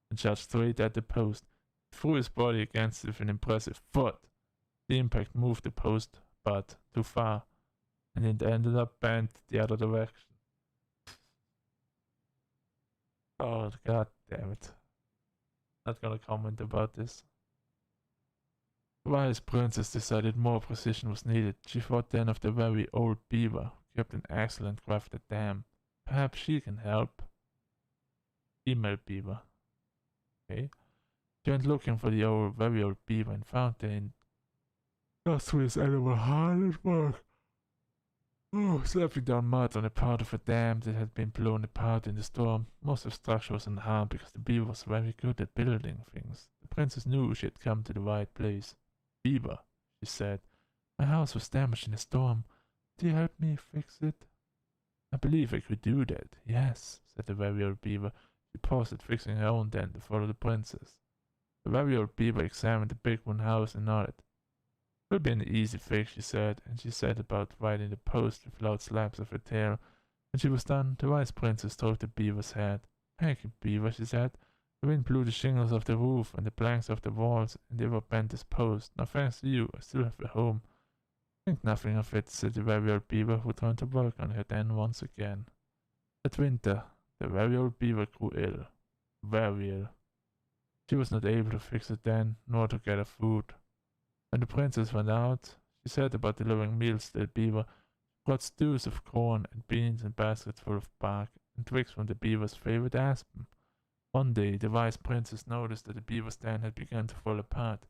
and charged straight at the post. He threw his body against it with an impressive foot. The impact moved the post, but too far, and it ended up bent the other direction. Oh, god damn it. Not gonna comment about this. The wise princess decided more precision was needed. She thought then of the very old beaver, kept an excellent crafted dam. Perhaps she can help. Female beaver. Okay. She went looking for the very old beaver and found it in just with his animal hard at work. Oh, slapping down mud on a part of a dam that had been blown apart in the storm. Most of the structure was unharmed because the beaver was very good at building things. The princess knew she had come to the right place. Beaver, she said, my house was damaged in a storm. Could you help me fix it? I believe I could do that, yes, said the very old beaver. She paused at fixing her own den to follow the princess. The very old beaver examined the big wooden house and nodded. It will be an easy fix, she said, and she set about riding the post with loud slaps of her tail. When she was done, the wise princess stroked the beaver's head. Thank you, beaver, she said. The wind blew the shingles off the roof and the planks off the walls, and they were bent as posts. Now, thanks to you, I still have a home. Think nothing of it, said the very old beaver, who turned to work on her den once again. That winter, the very old beaver grew ill. Very ill. She was not able to fix her den, nor to gather food. When the princess went out, she set about delivering meals to the beaver. She brought stews of corn and beans and baskets full of bark and twigs from the beaver's favorite aspen. One day, the wise princess noticed that the beaver's den had begun to fall apart.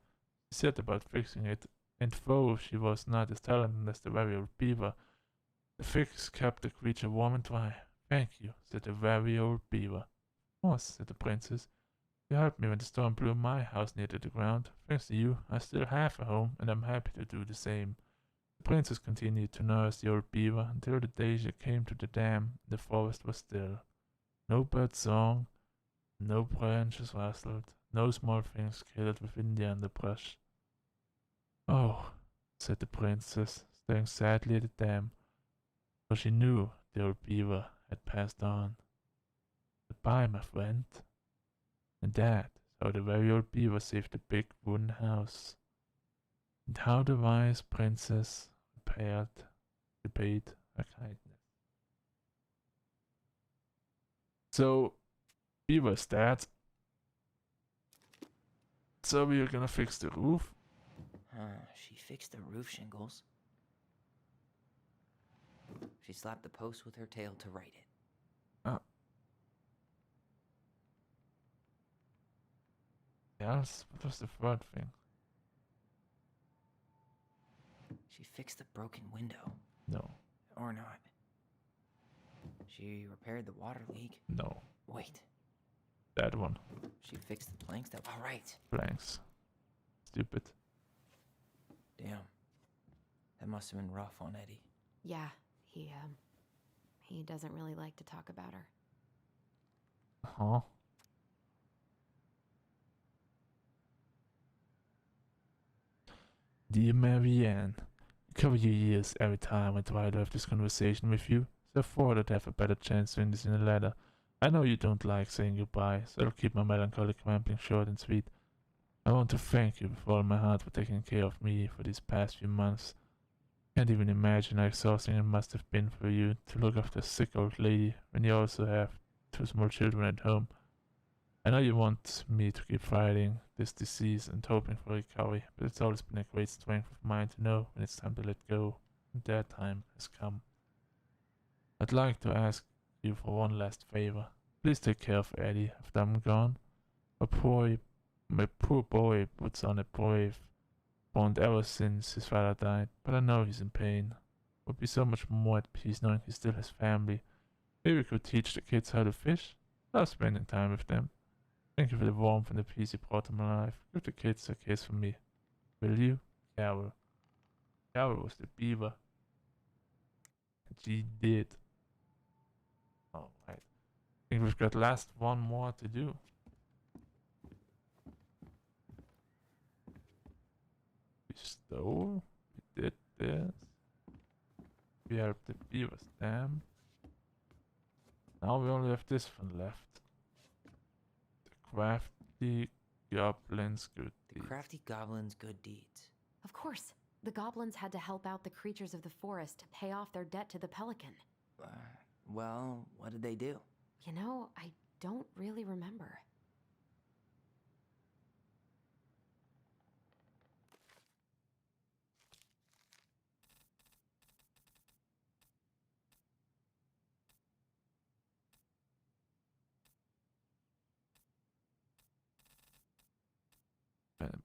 She set about fixing it, and though she was not as talented as the very old beaver, the fix kept the creature warm and dry. Thank you, said the very old beaver. Of course, said the princess. You helped me when the storm blew my house near to the ground. Thanks to you, I still have a home, and I'm happy to do the same. The princess continued to nurse the old beaver until the day she came to the dam. The forest was still. No bird song, no branches rustled, no small things scattered within the underbrush. Oh, said the princess, staring sadly at the dam, for she knew the old beaver had passed on. Goodbye, my friend. And that is how the very old beaver saved the big wooden house, and how the wise princess repaid her kindness. So, beaver's dead. So we are gonna fix the roof. She fixed the roof shingles. She slapped the post with her tail to right it. Else? What was the third thing? She fixed the broken window. No. Or not. She repaired the water leak. No. Wait. That one. She fixed the planks that... All right. Planks. Stupid. Damn. That must have been rough on Eddie. Yeah, he doesn't really like to talk about her. Huh? Dear Marianne, I cover your ears every time I try to have this conversation with you, so I thought I'd have a better chance doing this in a letter. I know you don't like saying goodbye, so I'll keep my melancholic rambling short and sweet. I want to thank you with all my heart for taking care of me for these past few months. Can't even imagine how exhausting it must have been for you to look after a sick old lady when you also have 2 small children at home. I know you want me to keep fighting this disease and hoping for recovery, but it's always been a great strength of mine to know when it's time to let go, and that time has come. I'd like to ask you for one last favor. Please take care of Eddie after I'm gone. My poor boy puts on a brave front ever since his father died, but I know he's in pain. Would be so much more at peace knowing he still has family. Maybe we could teach the kids how to fish. Love spending time with them. Thank you for the warmth and the peace you brought to my life. Give the kids a kiss from me. Will you? Carol. Carol was the beaver. And she did. Alright. I think we've got last one more to do. We stole. We did this. We helped the beavers dam. Now we only have this one left. Crafty Goblin's Good Deeds. Crafty Goblin's Good Deeds. Of course, the goblins had to help out the creatures of the forest to pay off their debt to the pelican. Well, what did they do? You know, I don't really remember.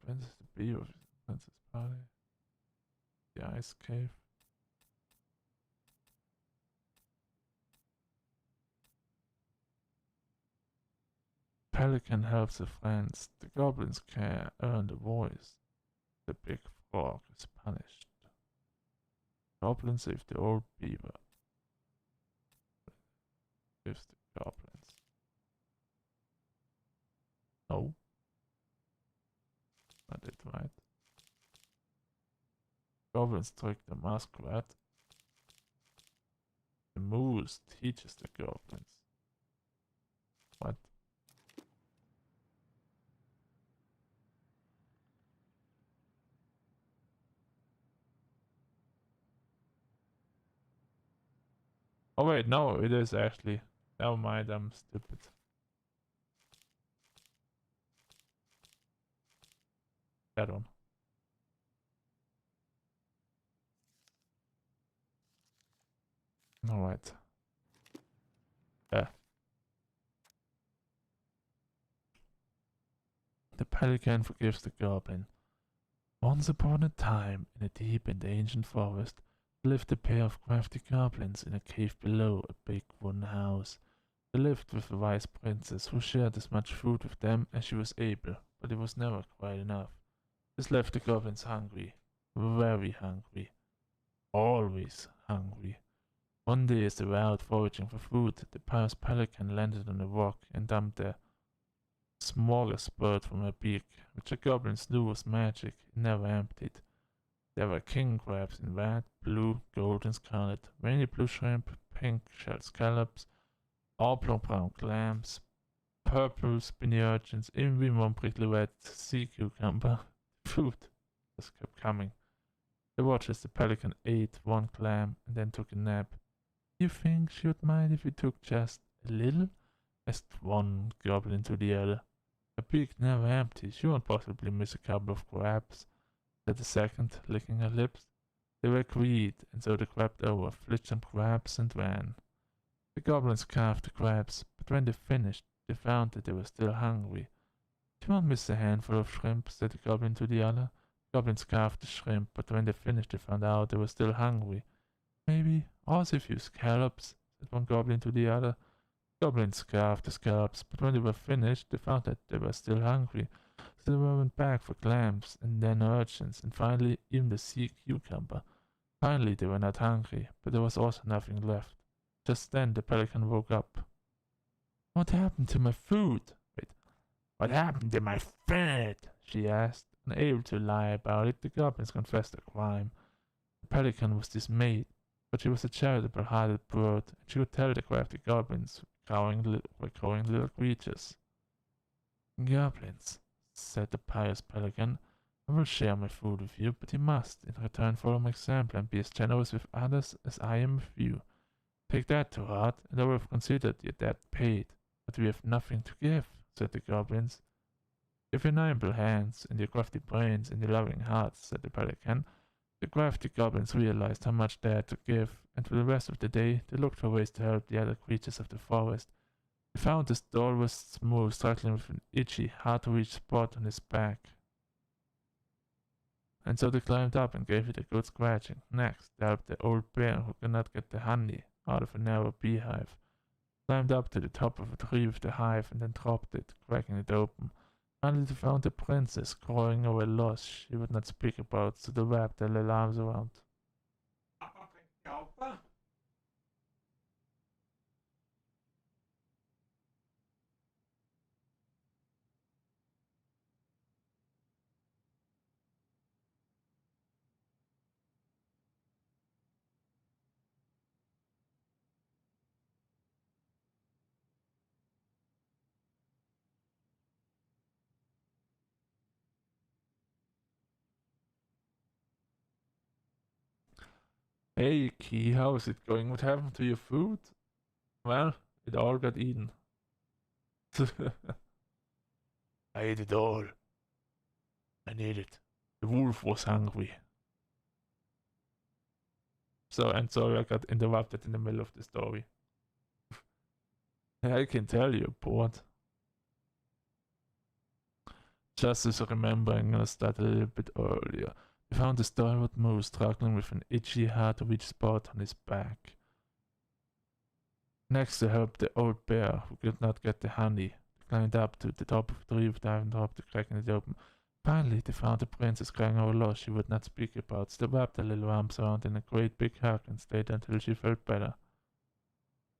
Princess the Bee of Princess Party. The Ice Cave. Pelican helps her friends. The goblins can earn the voice. The big frog is punished. Goblin saves the old beaver. Gives the goblins. No. Not it, right? Goblins trick the muskrat. The moose teaches the goblins. What? Oh wait, no, it is actually. Never mind, I'm stupid. That one. Alright. Yeah. The pelican forgives the goblin. Once upon a time, in a deep and ancient forest, lived a pair of crafty goblins in a cave below a big wooden house. They lived with a wise princess who shared as much food with them as she was able, but it was never quite enough. This left the goblins hungry. Very hungry. Always hungry. One day as they were out foraging for food, the pious pelican landed on a rock and dumped a smorgasbord from her beak, which the goblins knew was magic. It never emptied. There were king crabs in red, blue, gold, and scarlet, rainy blue shrimp, pink shelled scallops, oblong brown clams, purple spiny urchins, even one prickly red sea cucumber. Food just kept coming. They watched as the pelican ate one clam and then took a nap. You think she would mind if we took just a little? Asked one goblin to the other. Her beak never empty, she won't possibly miss a couple of crabs, said the second, licking her lips. They were agreed, and so they crept over, flicked some crabs, and ran. The goblins carved the crabs, but when they finished, they found that they were still hungry. You won't miss a handful of shrimp, said the goblin to the other. The goblins carved the shrimp, but when they finished, they found out they were still hungry. Maybe also a few scallops, said one goblin to the other. Goblins carved the scallops, but when they were finished, they found that they were still hungry. So they went back for clams, and then urchins, and finally even the sea cucumber. Finally they were not hungry, but there was also nothing left. Just then the pelican woke up. What happened to my food? Wait, what happened to my food? She asked. Unable to lie about it, the goblins confessed the crime. The pelican was dismayed, but she was a charitable-hearted bird, and she could tell the crafty goblins were growing little creatures. Goblins, said the pious pelican, I will share my food with you, but you must, in return, follow my example and be as generous with others as I am with you. Take that to heart, and I will have considered your debt paid. But we have nothing to give, said the goblins. Give your nimble hands, and your crafty brains, and your loving hearts, said the pelican. The crafty goblins realized how much they had to give, and for the rest of the day they looked for ways to help the other creatures of the forest. They found the stalwart Smooth struggling with an itchy, hard-to-reach spot on his back. And so they climbed up and gave it a good scratching. Next, they helped the old bear who could not get the honey out of a narrow beehive. Climbed up to the top of a tree with the hive and then dropped it, cracking it open. Finally, they found the princess crying over a loss she would not speak about, so they wrapped their little arms around. Hey, Key, how is it going? What happened to your food? Well, it all got eaten. I ate it all. I need it. The wolf was hungry. So I got interrupted in the middle of the story. I can tell you're bored. Just as remembering us that a little bit earlier, we found the stalwart moose struggling with an itchy hard-to-reach spot on his back. Next to help the old bear, who could not get the honey, climbed up to the top of the tree without even dropped the crack in it open. Finally, they found the princess crying over loss she would not speak about, still wrapped her little arms around in a great big hug and stayed until she felt better.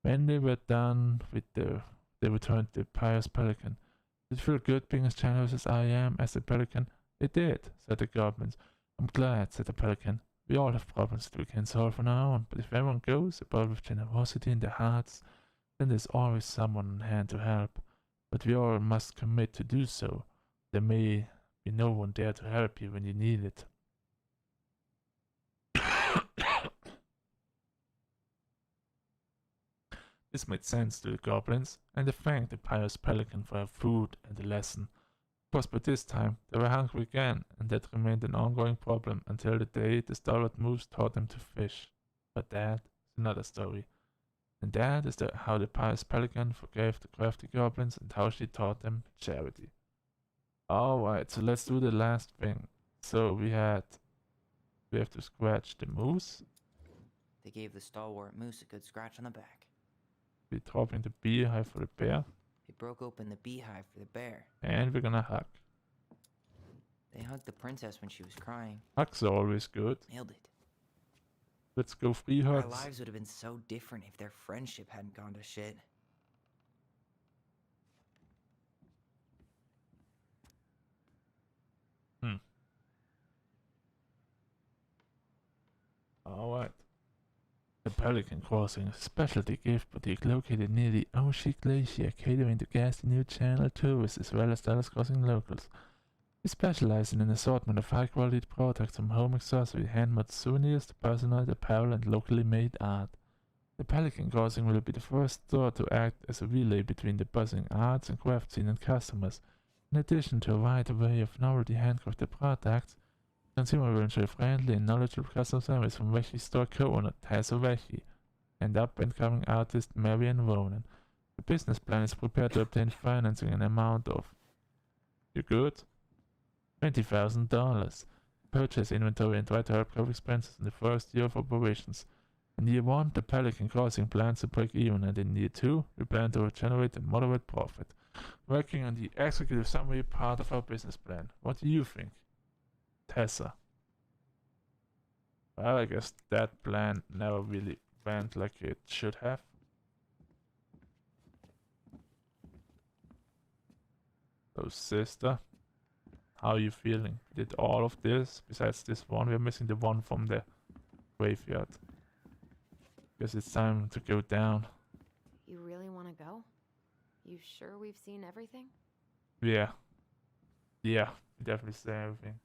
When they were done with they returned to the pious pelican. Did it feel good being as generous as I am, as a pelican? It did, said the goblins. I'm glad, said the pelican. We all have problems that we can solve on our own, but if everyone goes about with generosity in their hearts, then there's always someone on hand to help. But we all must commit to do so. There may be no one there to help you when you need it. This made sense to the goblins, and they thanked the pious pelican for her food and the lesson. Of course, by this time, they were hungry again, and that remained an ongoing problem until the day the stalwart moose taught them to fish. But that is another story. And that is how the pious pelican forgave the crafty goblins and how she taught them charity. Alright, so let's do the last thing. So we have to scratch the moose. They gave the stalwart moose a good scratch on the back. We're dropping the beehive for the bear. They broke open the beehive for the bear. And we're gonna hug. They hugged the princess when she was crying. Hugs are always good. Nailed it. Let's go 3 Our hugs. lives would have been so different if their friendship hadn't gone to shit. Alright. The Pelican Crossing is a specialty gift boutique located near the Oshi Glacier, catering to ghastly new channel tourists as well as Dallas Crossing locals. We specialize in an assortment of high-quality products from home accessories, handmade souvenirs to personalized apparel and locally made art. The Pelican Crossing will be the first store to act as a relay between the buzzing arts and craft scene and customers. In addition to a wide array of novelty handcrafted products, consumer will enjoy friendly and knowledgeable customer service from Veggie store co-owner Tessa Veggie and up-and-coming artist Marian Ronan. The business plan is prepared to obtain financing an amount of, you good? $20,000. Purchase inventory and try to help cover expenses in the first year of operations. In year 1, the Pelican Crossing plans to break even, and in year 2, we plan to generate a moderate profit. Working on the executive summary part of our business plan. What do you think, Tessa? Well, I guess that plan never really went like it should have. So, sister, how are you feeling? Did all of this, besides this one, we're missing the one from the graveyard. Guess it's time to go down. You really want to go? You sure we've seen everything? Yeah. Yeah, definitely say everything.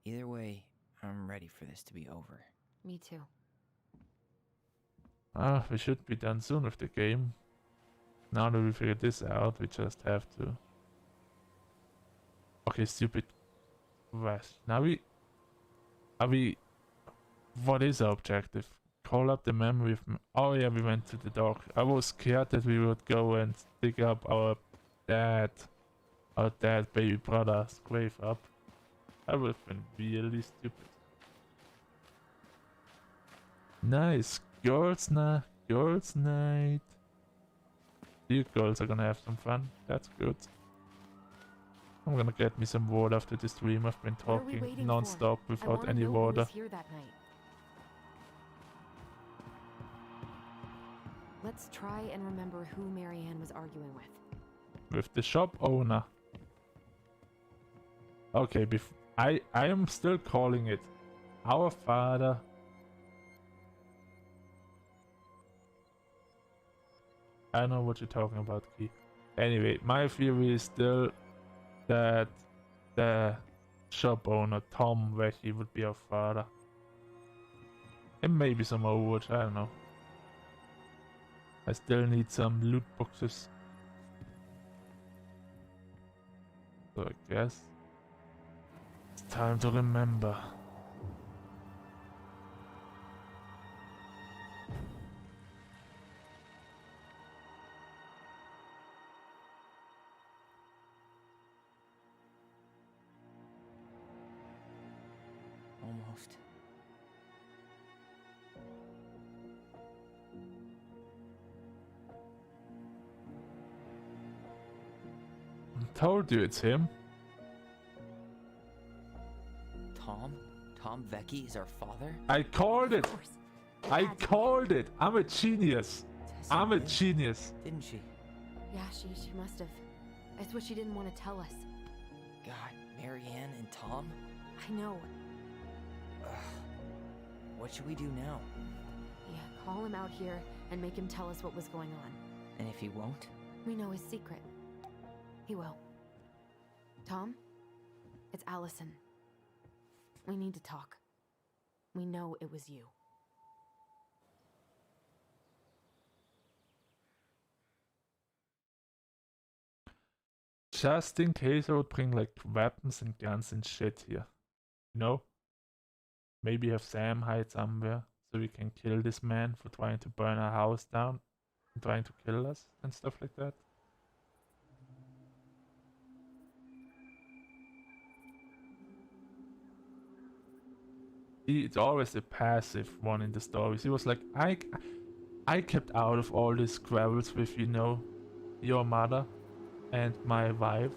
Either way, I'm ready for this to be over. Me too. We should be done soon with the game. Now that we figured this out, we just have to... Okay, stupid quest. Now what is our objective? Call up the memory of... Oh yeah, we went to the dock. I was scared that we would go and dig up our dead baby brother's grave up. That would have been really stupid. Nice. Girls night. You girls are gonna have some fun. That's good. I'm gonna get me some water after the stream. I've been What are we talking waiting non-stop for? I without wanna any know who water. was here that night. Let's try and remember who Marianne was arguing with. With the shop owner. Okay, I am still calling it our father. I know what you're talking about, Key. Anyway, my theory is still that the shop owner, Tom Vecchi, would be our father. And maybe some Overwatch, I don't know. I still need some loot boxes. So I guess it's time to remember. Almost. I told you it's him. Tom Vecchi is our father? I called it. Of course. I Had to be. called it. I'm a genius. Tessa I'm a did, genius. Didn't she? Yeah, she must have. It's what she didn't want to tell us. God, Marianne and Tom? I know. Ugh. What should we do now? Yeah, call him out here and make him tell us what was going on. And if he won't? We know his secret. He will. Tom? It's Allison. We need to talk. We know it was you. Just in case I would bring like weapons and guns and shit here. You know? Maybe have Sam hide somewhere so we can kill this man for trying to burn our house down and trying to kill us and stuff like that. It's always a passive one in the stories. He was like, I kept out of all these quarrels with, you know, your mother and my wife.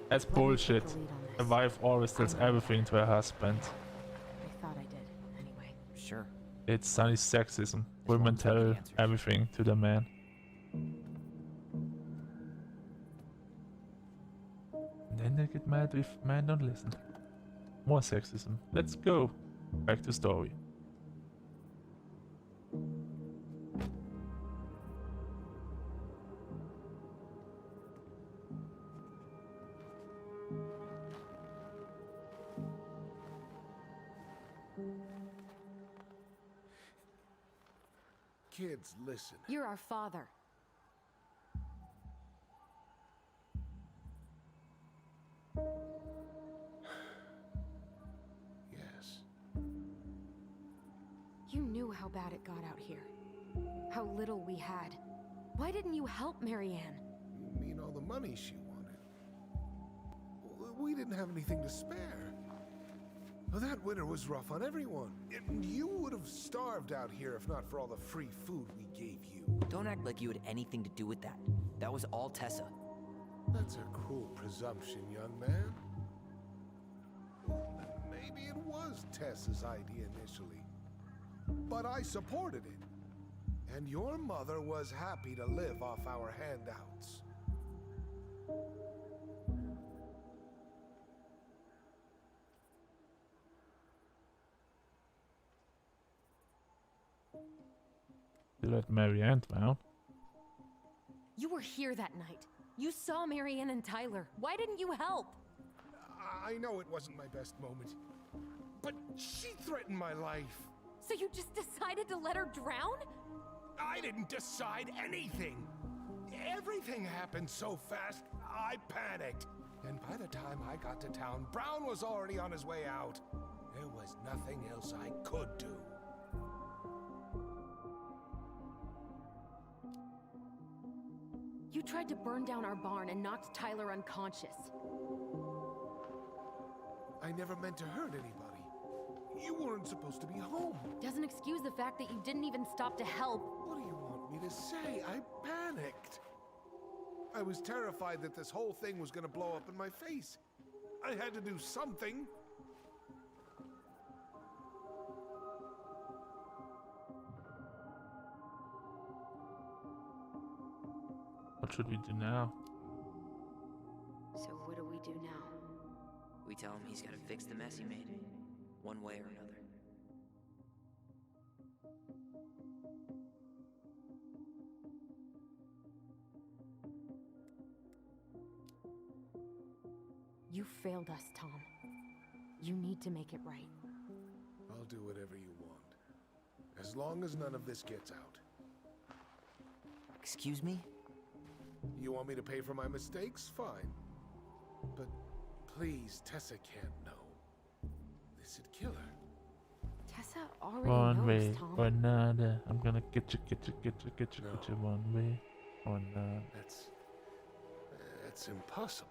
That's Let me take bullshit. the lead on A this. wife always tells I know. everything to her husband. I thought I did, anyway. Sure. It's sunny sexism. As Women long as I get tell answers. everything to the man. And then they get mad if men don't listen. More sexism. Let's go. Back to story. Kids, listen. You're our father. Yes. You knew how bad it got out here. How little we had. Why didn't you help Marianne? You mean all the money she wanted? We didn't have anything to spare. Well, that winter was rough on everyone. And you would have starved out here if not for all the free food we gave you. Don't act like you had anything to do with that. That was all Tessa. That's a cruel presumption, young man. Maybe it was Tessa's idea initially. But I supported it. And your mother was happy to live off our handouts. You let Marianne down. You were here that night. You saw Marianne and Tyler. Why didn't you help? I know it wasn't my best moment. But she threatened my life. So you just decided to let her drown? I didn't decide anything. Everything happened so fast, I panicked. And by the time I got to town, Brown was already on his way out. There was nothing else I could do. You tried to burn down our barn and knocked Tyler unconscious. I never meant to hurt anybody. You weren't supposed to be home. Doesn't excuse the fact that you didn't even stop to help. What do you want me to say? I panicked. I was terrified that this whole thing was going to blow up in my face. I had to do something. What should we do now? So what do we do now? We tell him he's gotta fix the mess he made. One way or another. You failed us, Tom. You need to make it right. I'll do whatever you want. As long as none of this gets out. Excuse me? You want me to pay for my mistakes? Fine. But please, Tessa can't know. This'd kill her. Tessa already One knows, way Tom. or another. I'm gonna get you one way or another. That's impossible.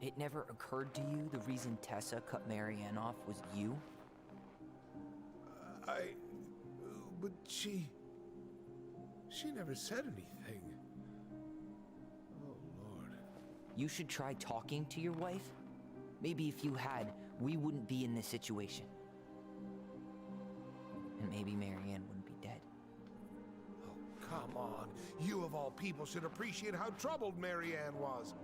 It never occurred to you the reason Tessa cut Marianne off was you? But she never said anything. Oh, Lord. You should try talking to your wife. Maybe if you had, we wouldn't be in this situation. And maybe Marianne wouldn't be dead. Oh, come on. You of all people should appreciate how troubled Marianne was.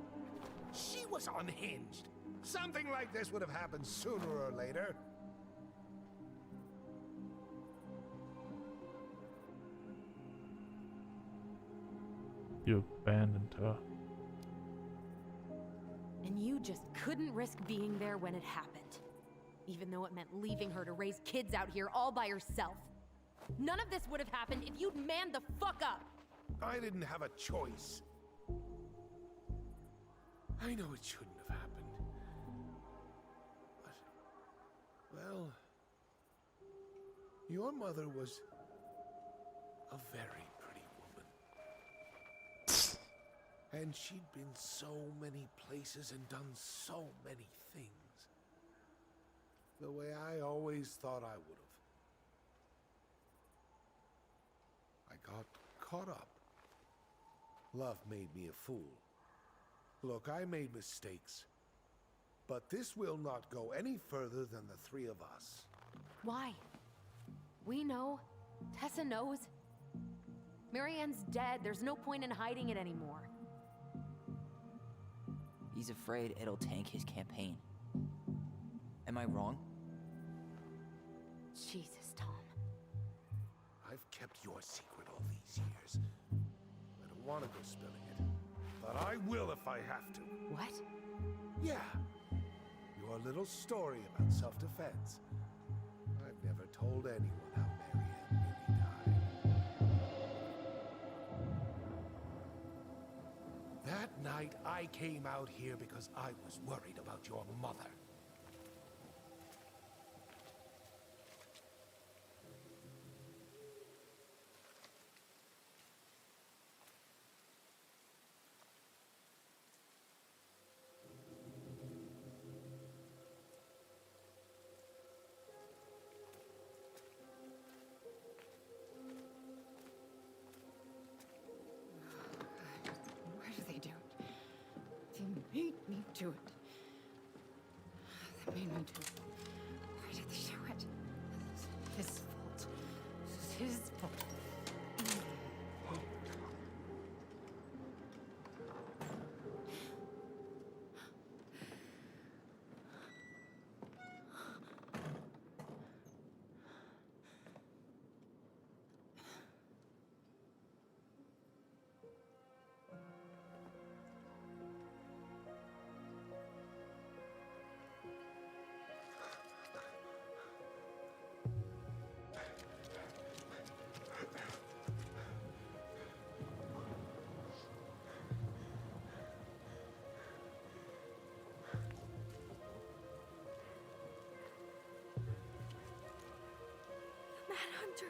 She was unhinged. Something like this would have happened sooner or later. You abandoned her. And you just couldn't risk being there when it happened. Even though it meant leaving her to raise kids out here all by herself. None of this would have happened if you'd manned the fuck up! I didn't have a choice. I know it shouldn't have happened. But, well, your mother was a very pretty woman. And she'd been so many places and done so many things. The way I always thought I would have. I got caught up. Love made me a fool. Look, I made mistakes. But this will not go any further than the three of us. Why? We know. Tessa knows. Marianne's dead. There's no point in hiding it anymore. He's afraid it'll tank his campaign. Am I wrong? Jesus, Tom. I've kept your secret all these years. I don't want to go spilling it. But I will if I have to. What? Yeah. Your little story about self-defense. I've never told anyone how Marianne really died. That night, I came out here because I was worried about your mother. Why do they do it? They made me do it. They made me do it. Why did they do it? This is his fault. This is his fault. Manhunter.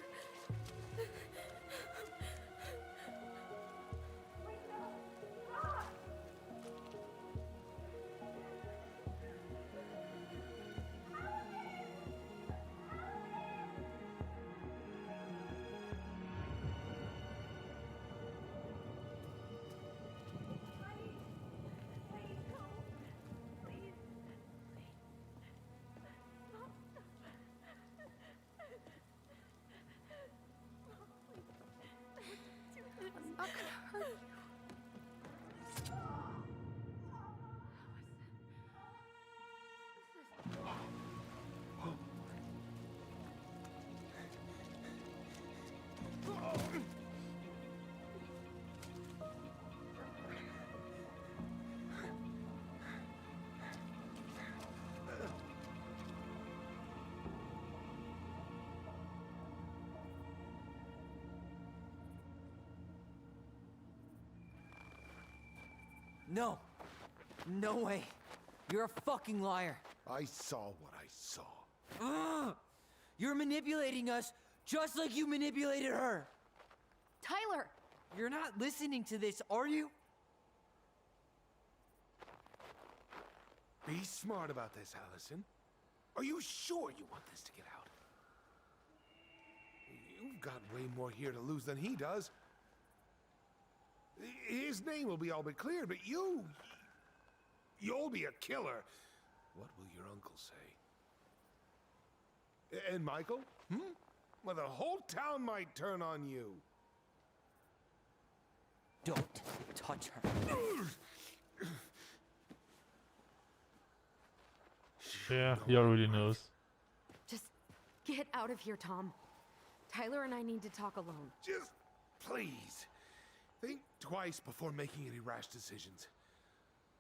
I'm not gonna hurt you. No. No way. You're a fucking liar. I saw what I saw. Ugh! You're manipulating us just like you manipulated her. Tyler! You're not listening to this, are you? Be smart about this, Allison. Are you sure you want this to get out? You've got way more here to lose than he does. His name will be all but cleared, but you'll be a killer. What will your uncle say? And Michael? Well, the whole town might turn on you. Don't touch her. Yeah, he already knows. Just get out of here, Tom. Tyler and I need to talk alone. Just please, think twice before making any rash decisions.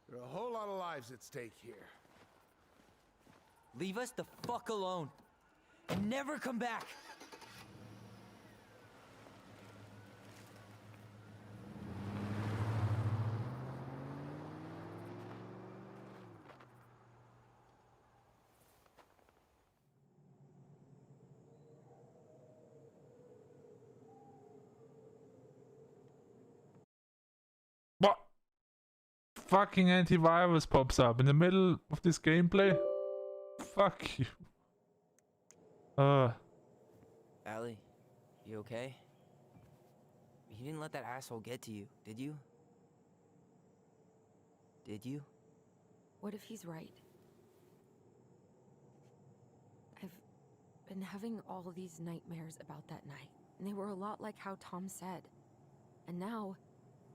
There are a whole lot of lives at stake here. Leave us the fuck alone. And never come back. What? Fucking antivirus pops up in the middle of this gameplay? Fuck you. Allie, you okay? You didn't let that asshole get to you, did you? Did you? What if he's right? I've been having all these nightmares about that night, and they were a lot like how Tom said. And now,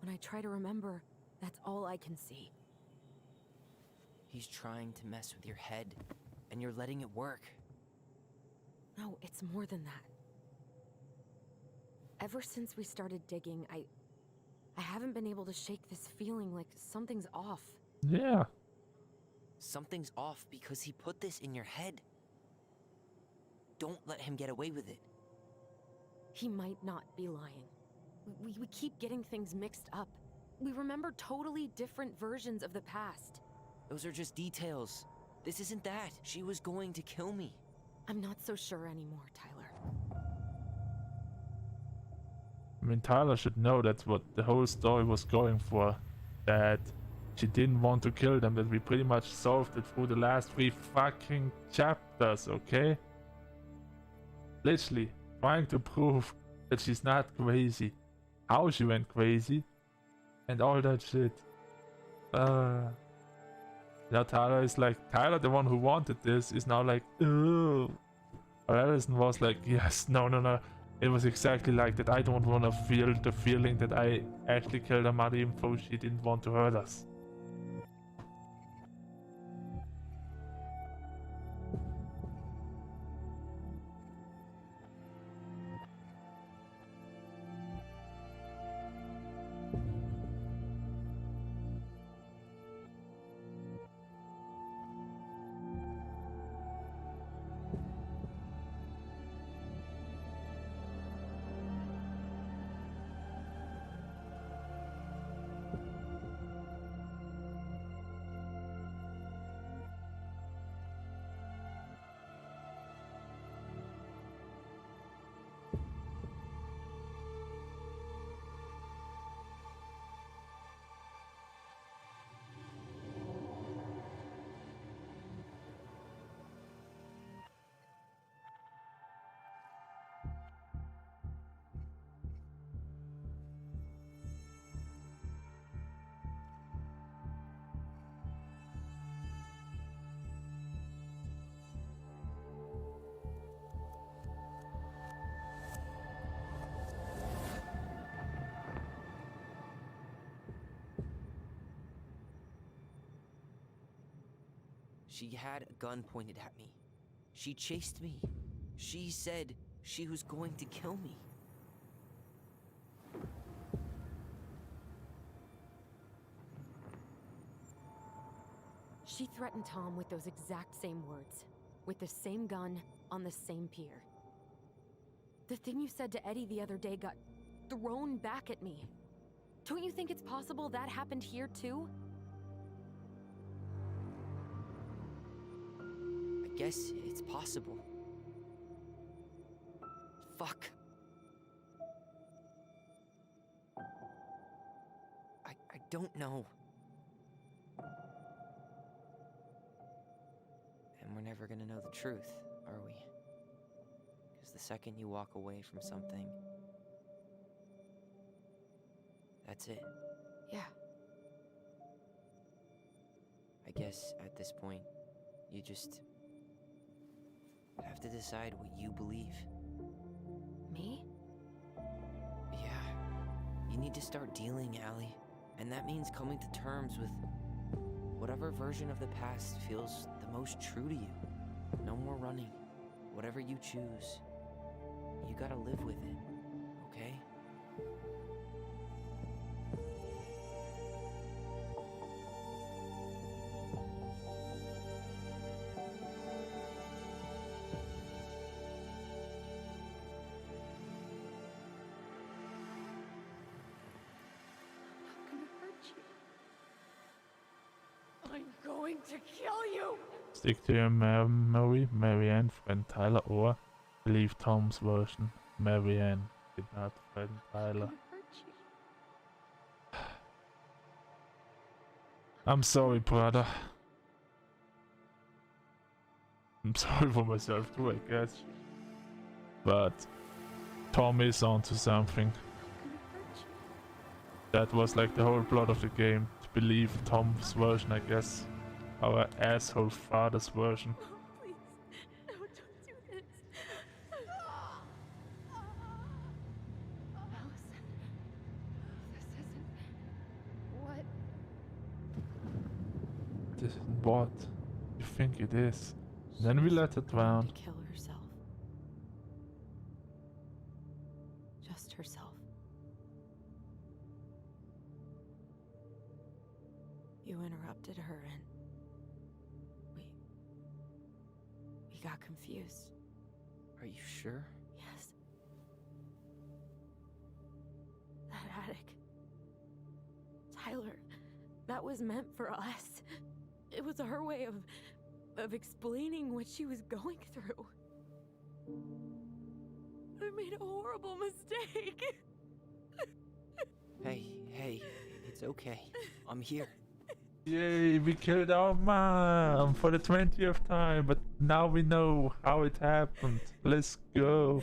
when I try to remember, that's all I can see. He's trying to mess with your head, and you're letting it work. No, it's more than that. Ever since we started digging, I haven't been able to shake this feeling like something's off. Yeah. Something's off because he put this in your head. Don't let him get away with it. He might not be lying. We keep getting things mixed up. We remember totally different versions of the past. Those are just details. This isn't that. She was going to kill me. I'm not so sure anymore, Tyler. I mean, Tyler should know that's what the whole story was going for. That she didn't want to kill them, that we pretty much solved it through the last 3 fucking chapters, okay? Literally, trying to prove that she's not crazy. How she went crazy. And all that shit. Now Tyler is like, Tyler, the one who wanted this, is now like, oh. Or Allison was like, yes, no. It was exactly like that. I don't want to feel the feeling that I actually killed her mother even though she didn't want to hurt us. She had a gun pointed at me. She chased me. She said she was going to kill me. She threatened Tom with those exact same words, with the same gun on the same pier. The thing you said to Eddie the other day got thrown back at me. Don't you think it's possible that happened here too? I guess it's possible. Fuck. I don't know. truth, are we? Because the second you walk away from something, that's it. Yeah. I guess at this point, you just have to decide what you believe. Me? Yeah. You need to start dealing, Allie. And that means coming to terms with whatever version of the past feels the most true to you. No more running. Whatever you choose, you gotta live with it, okay? I'm going to kill you! Stick to your memory, Marianne, friend Tyler, or believe Tom's version. Marianne did not friend Tyler. I'm sorry, brother. I'm sorry for myself too, I guess. But Tom is onto something. That was like the whole plot of the game. To believe Tom's version, I guess. Our asshole father's version. Please, no, don't do this. Allison, this isn't what. This is what you think it is. Then we let her drown. To kill herself. Just herself. You interrupted her and we got confused. Are you sure? Yes. That attic. Tyler, that was meant for us. It was her way of explaining what she was going through. I made a horrible mistake. Hey, it's okay. I'm here. Yay, we killed our mom for the 20th time, but now we know how it happened. Let's go.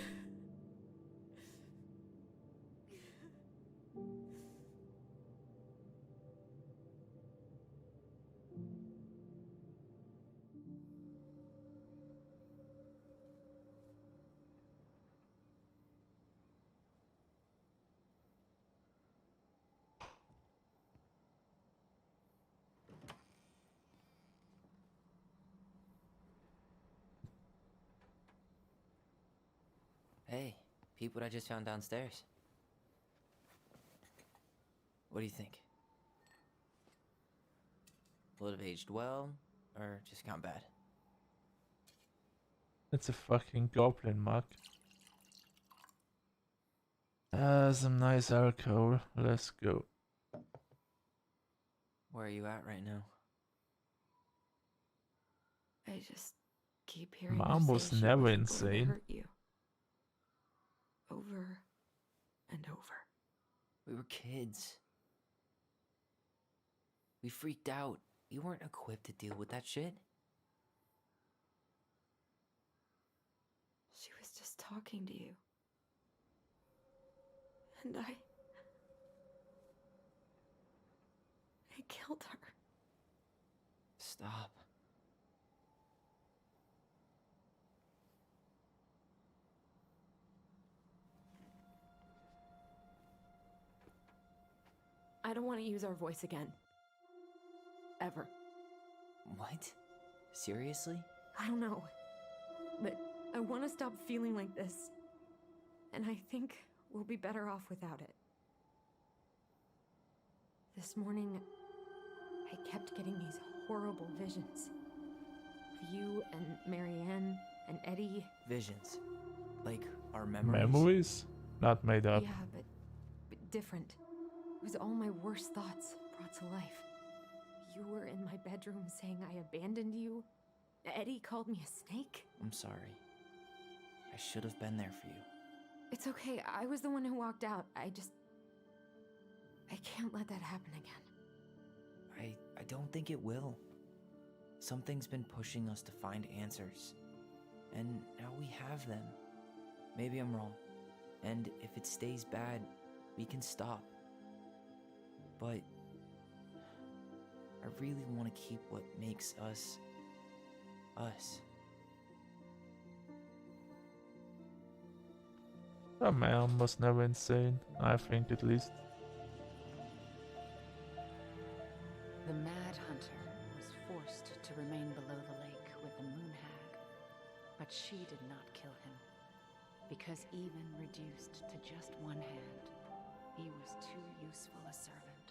Hey, peep what I just found downstairs. What do you think? Will it have aged well, or just gone bad? It's a fucking goblin mug. Some nice alcohol. Let's go. Where are you at right now? I just keep hearing her Mom say was she never wasn't going to insane. hurt you. Over and over. We were kids. We freaked out. You weren't equipped to deal with that shit. She was just talking to you. And I killed her. Stop. I don't want to use our voice again. Ever. What? Seriously? I don't know. But I want to stop feeling like this. And I think we'll be better off without it. This morning, I kept getting these horrible visions. Of you and Marianne and Eddie. Visions. Like our memories? Memories? Not made up. Yeah, but different. It was all my worst thoughts brought to life. You were in my bedroom saying I abandoned you. Eddie called me a snake. I'm sorry. I should have been there for you. It's okay. I was the one who walked out. I can't let that happen again. I don't think it will. Something's been pushing us to find answers. And now we have them. Maybe I'm wrong. And if it stays bad, we can stop. But I really want to keep what makes us, us. A man was never insane, I think at least. The Mad Hunter was forced to remain below the lake with the Moon Hag, but she did not kill him, because even reduced to just one hand, he was too useful a servant.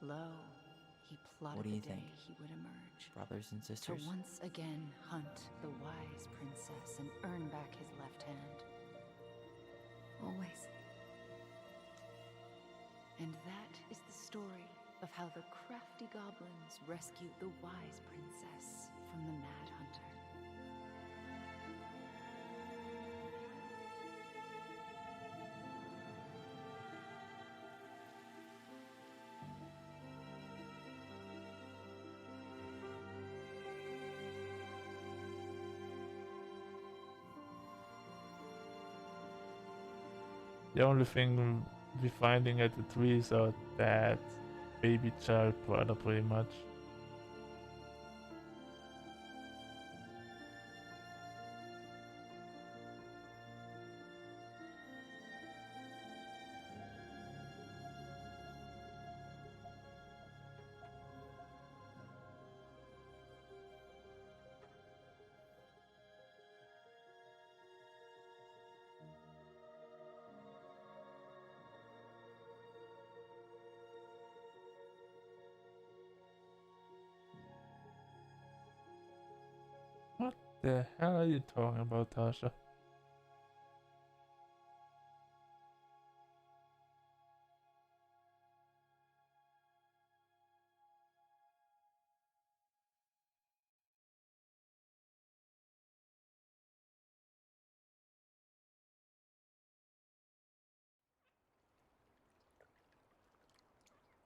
Lo, he plotted What do you the day think? he would emerge, Brothers and to sisters? once again hunt the wise princess and earn back his left hand. Always. And that is the story of how the crafty goblins rescued the wise princess from the Mad Hunter. The only thing we finding at the trees are that baby child brother pretty much. What the hell are you talking about, Tasha?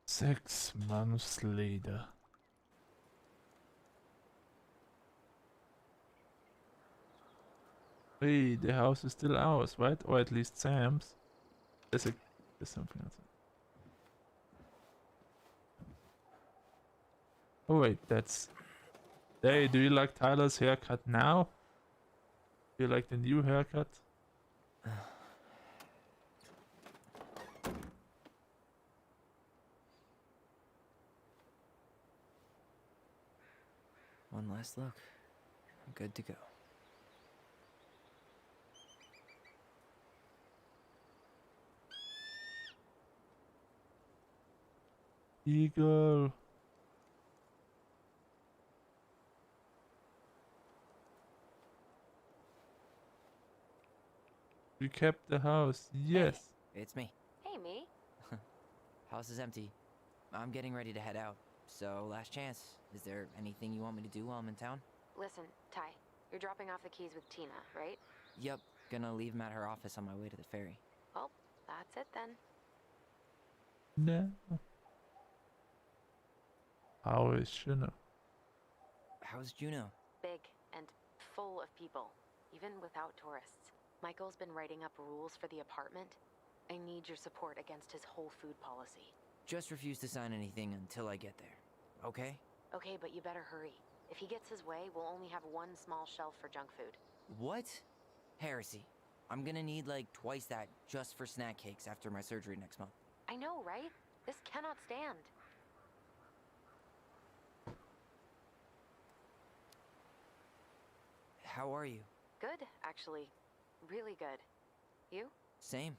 Six months later. Hey, the house is still ours, right? Or at least Sam's. There's something else. Oh wait, that's... Hey, do you like Tyler's haircut now? Do you like the new haircut? One last look. I'm good to go. Eagle. We kept the house. Yes. Hey, it's me. Hey, me. House is empty. I'm getting ready to head out. So, last chance. Is there anything you want me to do while I'm in town? Listen, Ty, you're dropping off the keys with Tina, right? Yup. Gonna leave them at her office on my way to the ferry. Well, that's it then. No. How is Juno? How's Juno? Big and full of people, even without tourists. Michael's been writing up rules for the apartment. I need your support against his whole food policy. Just refuse to sign anything until I get there. Okay? Okay, but you better hurry. If he gets his way, we'll only have one small shelf for junk food. What? Heresy. I'm gonna need like twice that just for snack cakes after my surgery next month. I know, right? This cannot stand. How are you? Good, actually. Really good. You? Same.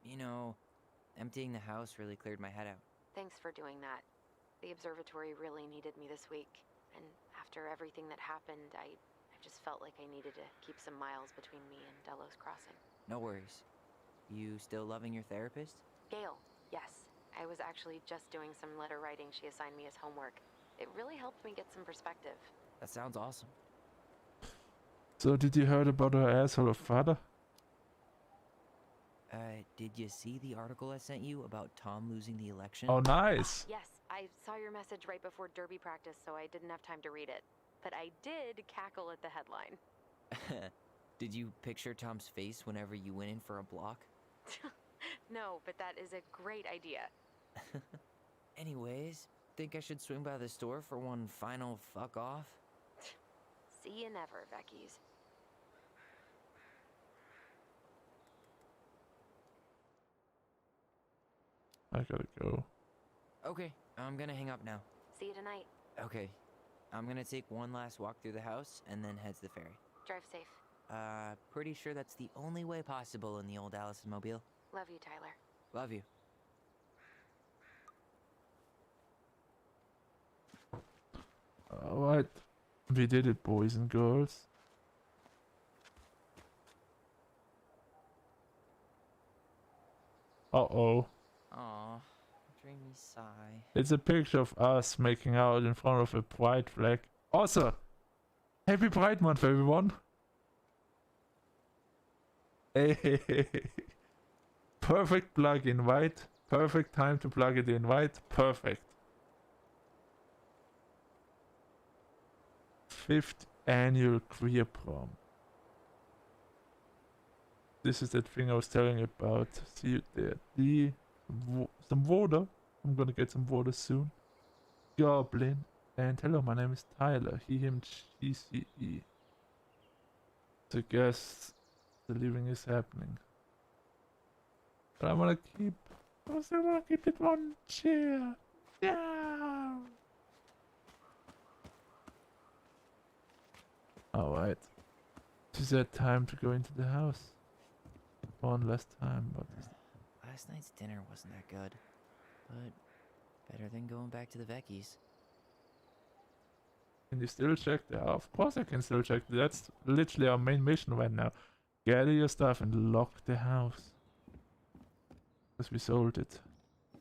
You know, emptying the house really cleared my head out. Thanks for doing that. The observatory really needed me this week, and after everything that happened, I just felt like I needed to keep some miles between me and Delos Crossing. No worries. You still loving your therapist? Gail, yes. I was actually just doing some letter writing she assigned me as homework. It really helped me get some perspective. That sounds awesome. So did you heard about her asshole of father? Did you see the article I sent you about Tom losing the election? Oh, nice. Yes, I saw your message right before derby practice, so I didn't have time to read it. but I did cackle at the headline. Did you picture Tom's face whenever you went in for a block? No, but that is a great idea. Anyways, think I should swing by the store for one final fuck off? See you never, Becky's. I gotta go. Okay, I'm gonna hang up now. See you tonight. Okay, I'm gonna take one last walk through the house and then head to the ferry. Drive safe. Pretty sure that's the only way possible in the old Allison mobile. Love you, Tyler. Love you. Alright. We did it, boys and girls. Uh-oh. Aw, dreamy sigh. It's a picture of us making out in front of a pride flag. Also, happy Pride Month, everyone! Hey, perfect plug invite. Perfect time to plug it in, right? Perfect. 5th annual queer prom. This is that thing I was telling you about. See you there. Some water. I'm gonna get some water soon. Goblin. And hello, my name is Tyler. He, him, she, she, he. So guess the living is happening. But I wanna keep. I still wanna keep it one chair. Yeah. Alright. It is that time to go into the house. One last time, but Last night's dinner wasn't that good, but better than going back to the Vecchies. can you still check there? Of course I can still check. That's literally our main mission right now. Gather your stuff and lock the house. Because we sold it. I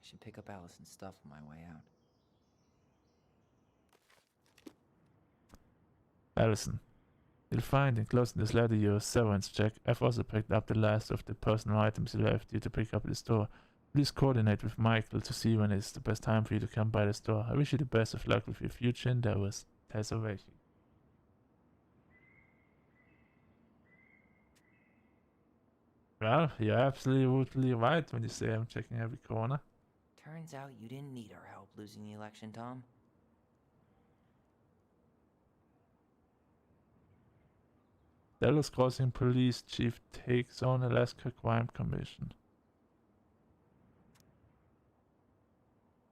should pick up Allison's stuff on my way out. Allison, you'll find enclosed in this letter your severance check. I've also picked up the last of the personal items you left you to pick up at the store. Please coordinate with Michael to see when is the best time for you to come by the store. I wish you the best of luck with your future endeavors. Tesserashi. Well, you're absolutely right when you say I'm checking every corner. Turns out you didn't need our help losing the election, Tom. Dallas Crossing Police Chief takes on Alaska Crime Commission.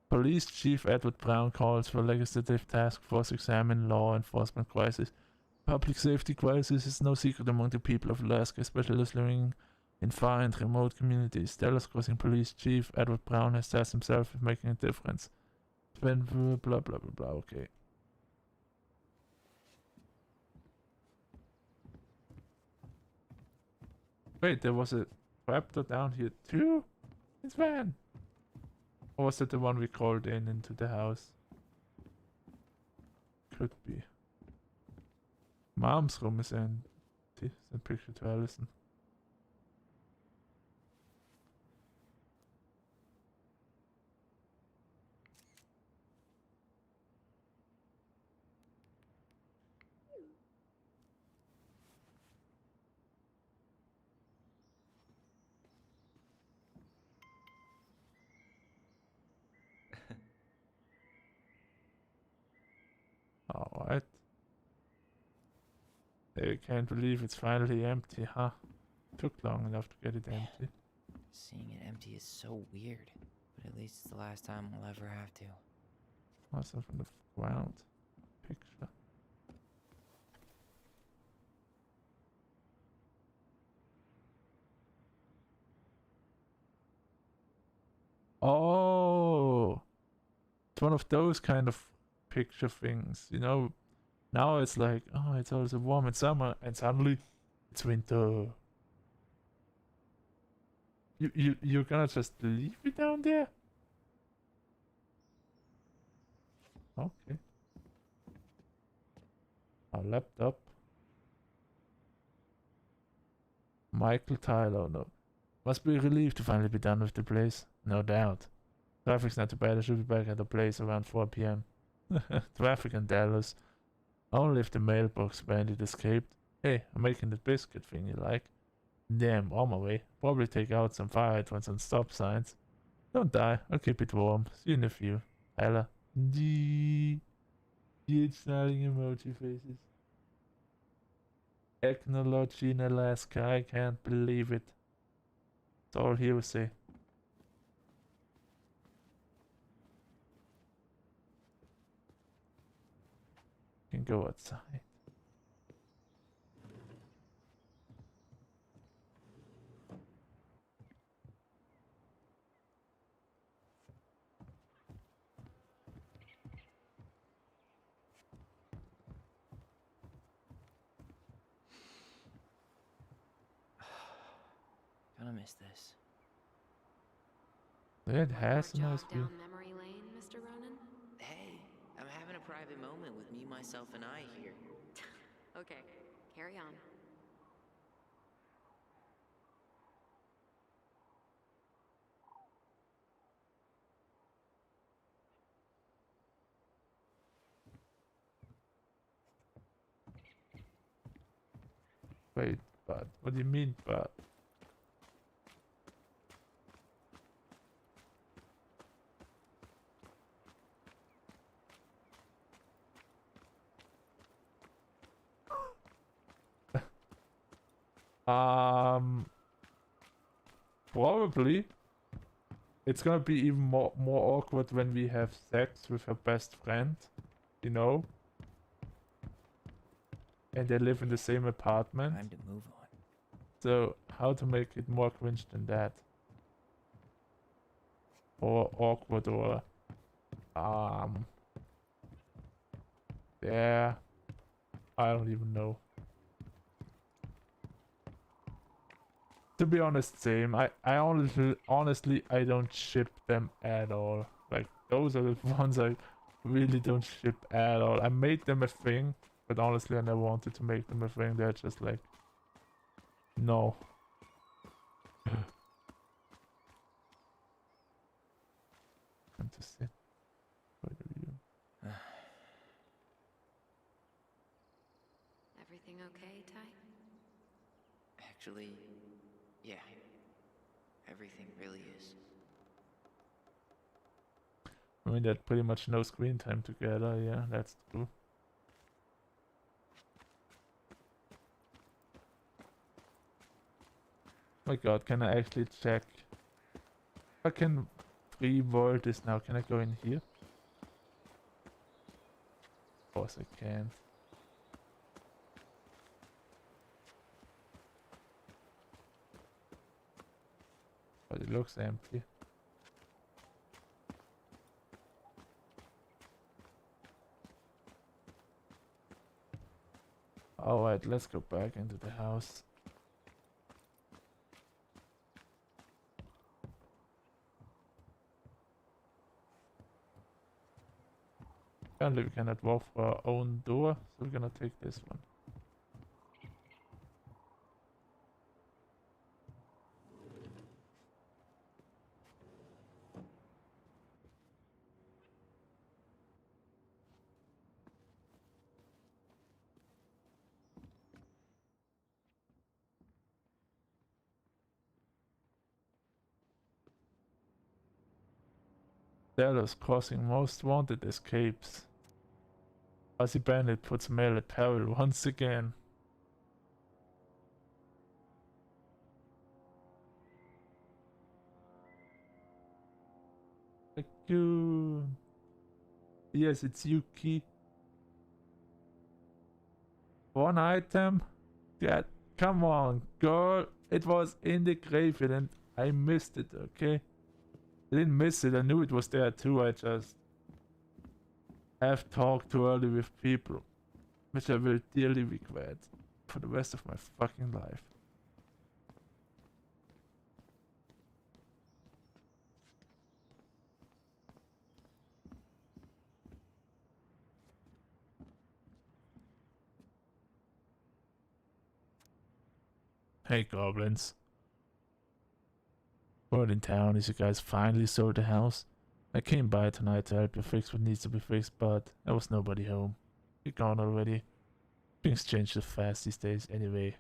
Police Chief Edward Brown calls for legislative task force to examine law enforcement crisis. Public safety crisis is no secret among the people of Alaska, especially those living in far and remote communities. Dallas Crossing Police Chief Edward Brown has tasked himself with making a difference. Blah blah blah blah blah. Okay. Wait, there was a raptor down here too? It's van. Or was that the one we called in into the house? Could be. Mom's room is empty. Send a picture to Allison. Alright. I can't believe it's finally empty, huh? Took long enough to get it empty. Seeing it empty is so weird, but at least it's the last time we'll ever have to. What's up from the ground? Picture. Oh! It's one of those kind of picture things, you know. Now it's like, oh, it's also warm in summer, and suddenly it's winter. You're gonna just leave it down there? Okay. Our laptop. Michael Tyler, no. Must be relieved to finally be done with the place. No doubt. Traffic's not too bad. I should be back at the place around 4 p.m. Traffic in Dallas. Only if the mailbox bandit escaped. Hey, I'm making the biscuit thing you like. Damn, on my way. Probably take out some fire hydrants and stop signs. Don't die, I'll keep it warm. See you in a few. Ella. D. Huge smiling emoji faces. Technology in Alaska, I can't believe it. It's all hearsay. Can go outside. Gonna miss this. It has a More nice jog view. down memory lane, Mr. Ronan? Hey, I'm having a private moment with me, myself, and I here. Okay, carry on. Wait, but what do you mean, but? Probably. It's gonna be even more awkward when we have sex with her best friend, you know? And they live in the same apartment. Time to move on. So how to make it more cringe than that? Or awkward or yeah. I don't even know. To be honest, same. I honestly I don't ship them at all. Like those are the ones I really don't ship at all. I made them a thing, but honestly I never wanted to make them a thing. They're just like no. Time to sit. What are you doing? Everything okay, Ty? Actually, yeah. Everything really is. I mean, that pretty much no screen time together. Yeah, that's true. My god, can I actually check? I can pre-world this now. Can I go in here? Of course I can't. But it looks empty. Alright, let's go back into the house. Apparently we cannot walk for our own door, so we're gonna take this one. Dallas crossing most wanted escapes. Fuzzy Bandit puts mail at peril once again. Thank you. Yes, it's Yuki. One item? Yeah, come on, girl. It was in the graveyard and I missed it, okay? I didn't miss it, I knew it was there too, I just have talked too early with people, which I will dearly regret for the rest of my fucking life. Hey goblins. Word in town is you guys finally sold the house. I came by tonight to help you fix what needs to be fixed, but there was nobody home. You're gone already. Things change so fast these days anyway.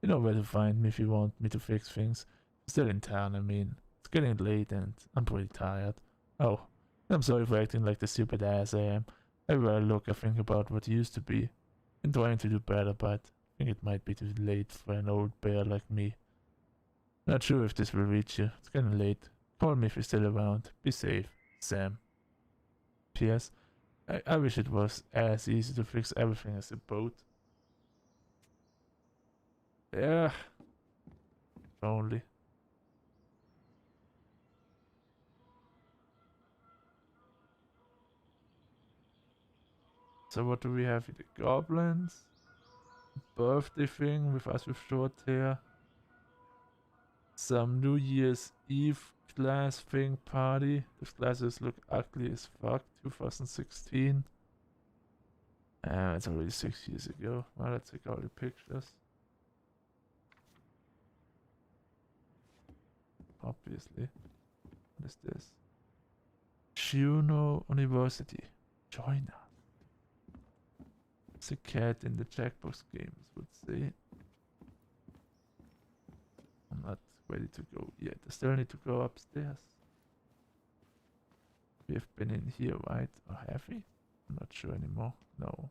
You know where to find me if you want me to fix things. Still in town, I mean. It's getting late and I'm pretty tired. Oh, I'm sorry for acting like the stupid ass I am. Everywhere I look, I think about what used to be. Been trying to do better, but I think it might be too late for an old bear like me. Not sure if this will reach you. It's getting late. Call me if you're still around. Be safe, Sam. P.S. I wish it was as easy to fix everything as a boat. Yeah, if only. So what do we have here? The goblins? Birthday thing with us with short hair. Some New Year's Eve class thing party. These glasses look ugly as fuck. 2016. It's already 6 years ago. Well, let's check out the pictures. Obviously. What is this? Juno University. Join us. It's a cat in the Jackbox games, would say. I'm not ready to go yet. I still need to go upstairs. We have been in here, right? Or have we? I'm not sure anymore. No.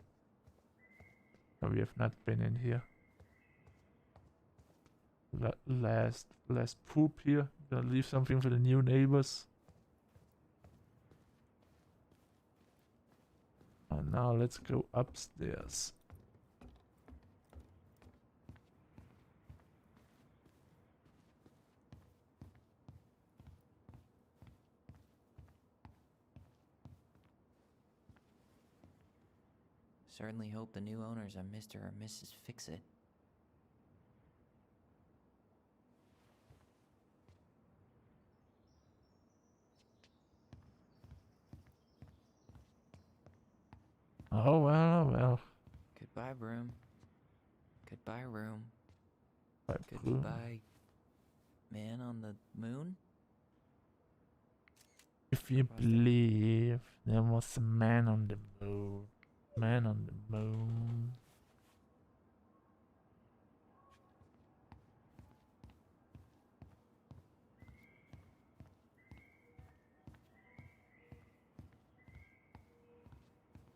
No, we have not been in here. Last poop here. Gonna leave something for the new neighbors. And now let's go upstairs. Certainly hope the new owners are Mr. or Mrs. Fix-It. Oh well, oh well. Goodbye, broom. Goodbye, room. Bye, Blue. Goodbye, man on the moon? If you believe there was a man on the moon. Man on the moon.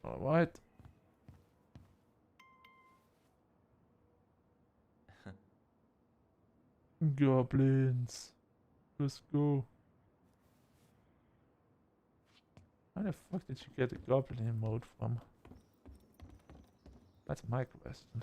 Alright. Goblins. Let's go. Where the fuck did you get the goblin emote from? That's my question.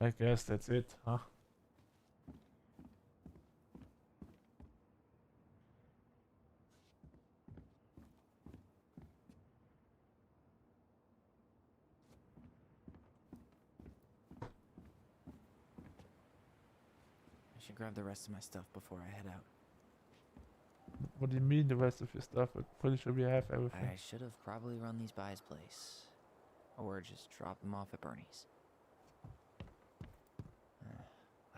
I guess that's it, huh? I should grab the rest of my stuff before I head out. What do you mean the rest of your stuff? I'm pretty sure we have everything. I should have probably run these by his place. Or just drop them off at Bernie's.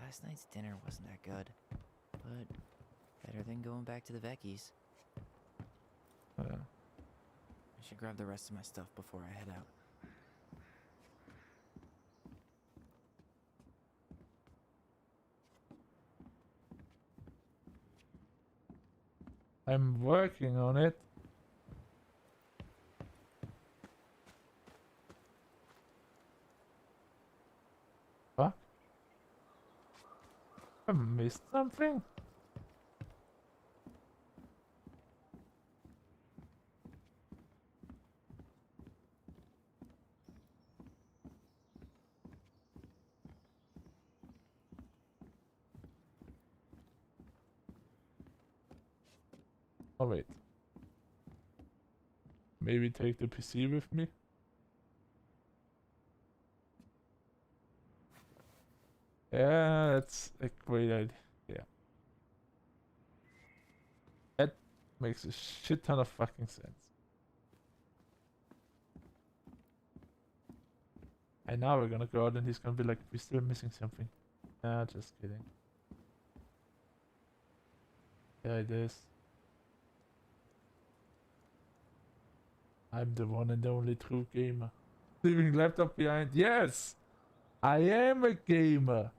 Last night's dinner wasn't that good. But better than going back to the Vecchies. I should grab the rest of my stuff before I head out. I'm working on it. Fuck. I missed something? Oh wait. Maybe take the PC with me? Yeah, that's a great idea. Yeah. That makes a shit ton of fucking sense. And now we're gonna go out and he's gonna be like, we're still missing something. Nah, just kidding. Yeah, it is. I'm the one and only true gamer. Leaving laptop behind. Yes! I am a gamer!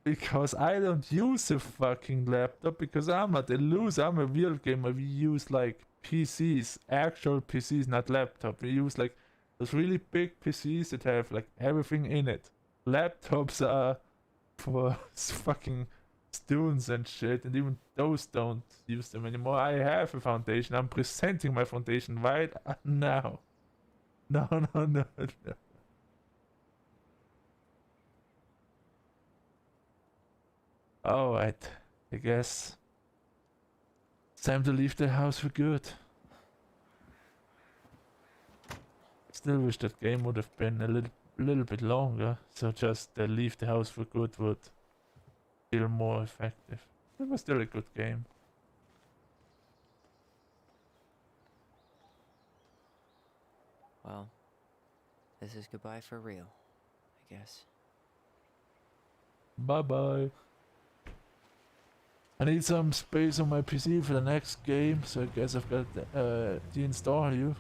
Because I don't use a fucking laptop, because I'm not a loser, I'm a real gamer. We use like PCs, actual PCs, not laptop. We use like those really big PCs that have like everything in it. Laptops are for fucking students and shit, and even those don't use them anymore. I have a foundation. I'm presenting my foundation right now. No, no, no, no. Alright, I guess it's time to leave the house for good. Still wish that game would have been a little bit longer, so just leave the house for good would feel more effective. It was still a good game. Well, this is goodbye for real, I guess. Bye bye. I need some space on my PC for the next game, so I guess I've got to deinstall you.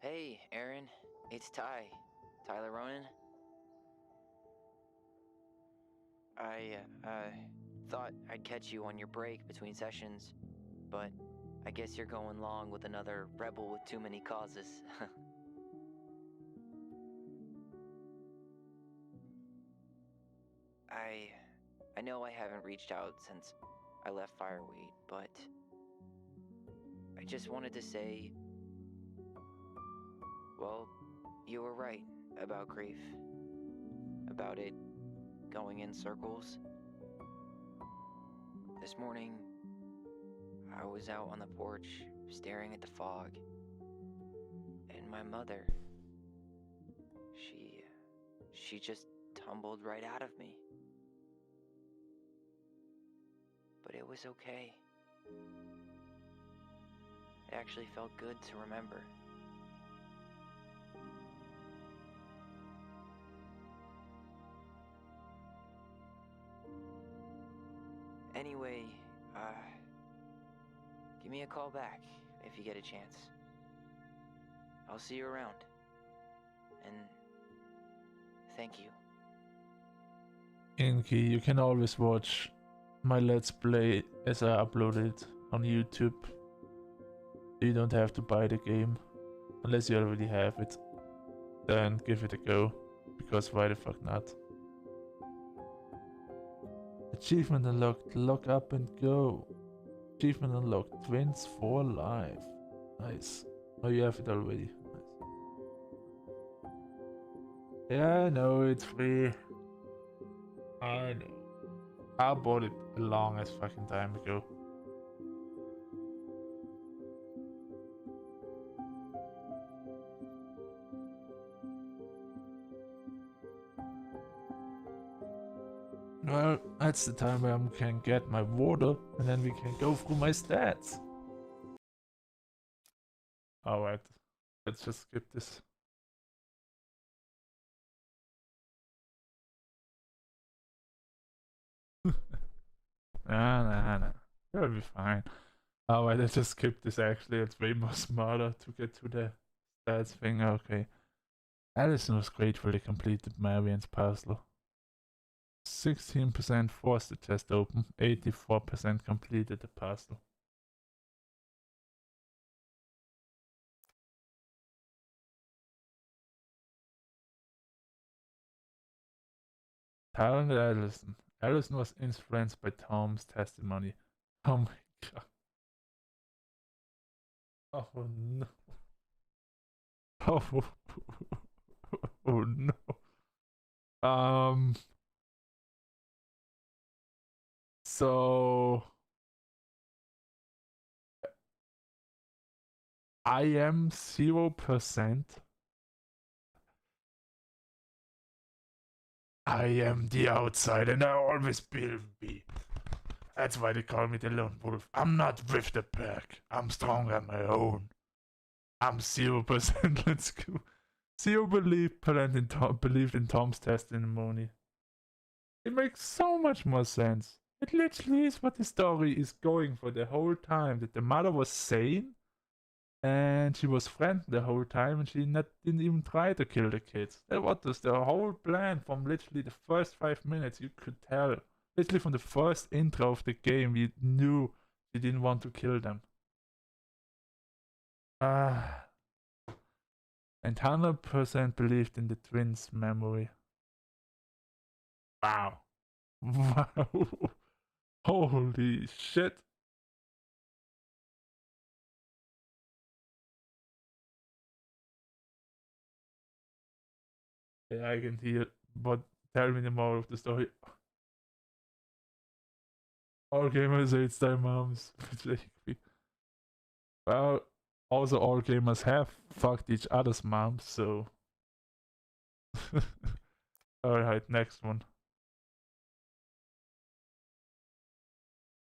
Hey, Aaron. It's Ty. Tyler Ronan. I thought I'd catch you on your break between sessions, but I guess you're going long with another rebel with too many causes. I know I haven't reached out since I left Fireweed, but I just wanted to say, well, you were right about grief. About it going in circles. This morning, I was out on the porch staring at the fog, and my mother, she just tumbled right out of me. But it was okay. It actually felt good to remember. Anyway, give me a call back if you get a chance. I'll see you around. And thank you. Inky, you can always watch my Let's Play as I upload it on YouTube. You don't have to buy the game. Unless you already have it. Then give it a go. Because why the fuck not? Achievement unlocked. Lock up and go. Achievement unlocked. Twins for life. Nice. Oh, you have it already. Nice. Yeah, I know it's free. I know. I bought it a long as fucking time ago. Well, that's the time where I can get my water, and then we can go through my stats. Alright, let's just skip this. Nah. It'll be fine. Alright, let's just skip this actually. It's way more smarter to get to the stats thing. Okay. Allison was gratefully completed Marian's puzzle. 16% forced the chest open, 84% completed the puzzle. Talented Allison. Allison was influenced by Tom's testimony. Oh my god. Oh no. Oh, oh no. So I am 0%. I am the outside and I always will be. That's why they call me the lone wolf. I'm not with the pack. I'm strong on my own. I'm 0%. Let's go. 0% believed in Tom's testimony. It makes so much more sense. It literally is what the story is going for the whole time. That the mother was sane and she was friendly the whole time and she didn't even try to kill the kids. That was the whole plan from literally the first 5 minutes. You could tell. Literally from the first intro of the game, you knew she didn't want to kill them. And 100% believed in the twins' memory. Wow. Wow. Holy shit. Yeah, I can hear, but tell me the moral of the story. All gamers hate their moms. Well, also all gamers have fucked each other's moms, so. Alright, next one.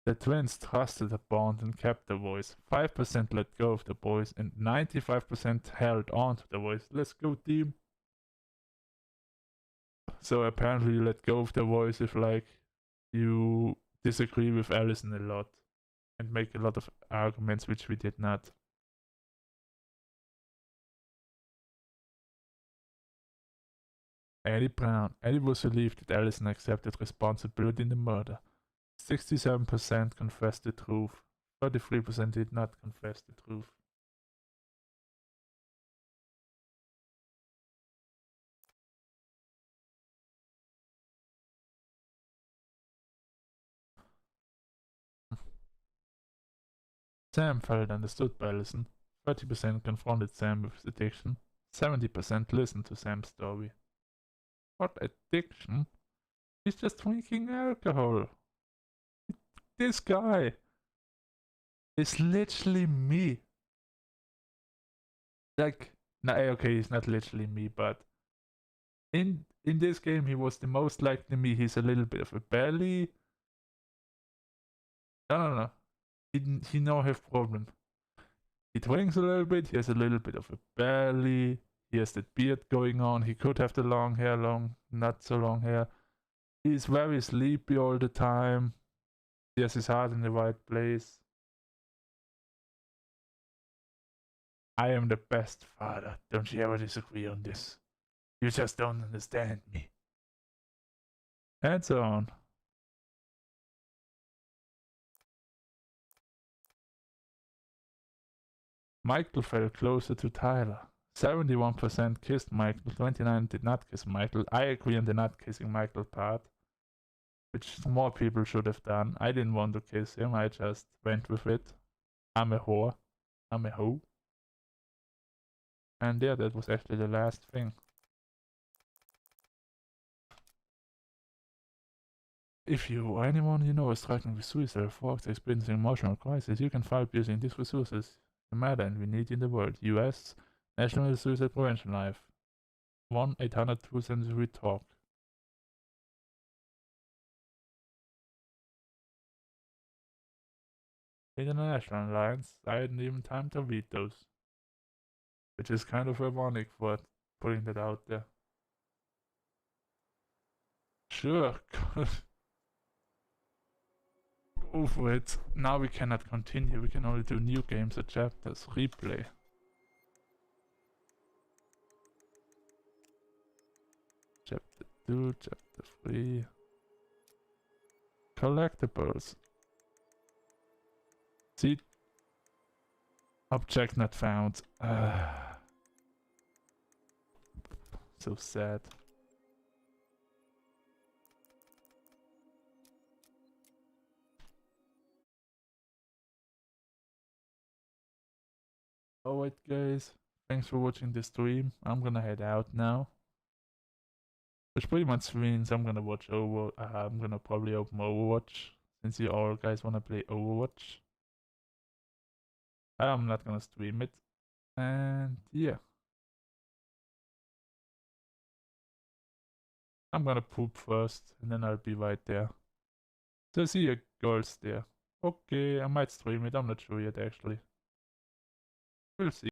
The twins trusted the bond and kept the voice. 5% let go of the boys and 95% held on to the voice. Let's go, team. So apparently you let go of the voice if like you disagree with Allison a lot and make a lot of arguments, which we did not. Eddie Brown. Eddie was relieved that Allison accepted responsibility in the murder. 67% confessed the truth. 33% did not confess the truth. Sam felt understood by Allison. 30% confronted Sam with his addiction. 70% listened to Sam's story. What addiction? He's just drinking alcohol. This guy is literally me. Like, nah, okay, he's not literally me, but in this game he was the most likely me. He's a little bit of a belly. No. He no have problem. He drinks a little bit. He has a little bit of a belly. He has that beard going on. He could have the long hair, not so long hair. He's very sleepy all the time. He has his heart in the right place. I am the best father. Don't you ever disagree on this. You just don't understand me. And so on. Michael felt closer to Tyler. 71% kissed Michael, 29% did not kiss Michael. I agree on the not kissing Michael part, which more people should have done. I didn't want to kiss him, I just went with it. I'm a whore. I'm a hoe. And yeah, that was actually the last thing. If you or anyone you know is struggling with suicide or experiencing emotional crisis, you can fight using these resources. No matter, and we need in the world. US National Suicide Prevention Life. 1-800-273-TALK. International Alliance. I hadn't even time to read those. Which is kind of ironic for putting that out there. Sure. Go for it. Now we cannot continue. We can only do new games or chapters. Replay. Chapter 2, Chapter 3. Collectibles. See? Object not found. So sad. Alright guys, thanks for watching the stream. I'm gonna head out now. Which pretty much means I'm gonna watch I'm gonna probably open Overwatch, since you all guys wanna play Overwatch. I'm not gonna stream it. And yeah. I'm gonna poop first, and then I'll be right there. So I see your goals there. Okay, I might stream it. I'm not sure yet actually. We'll see.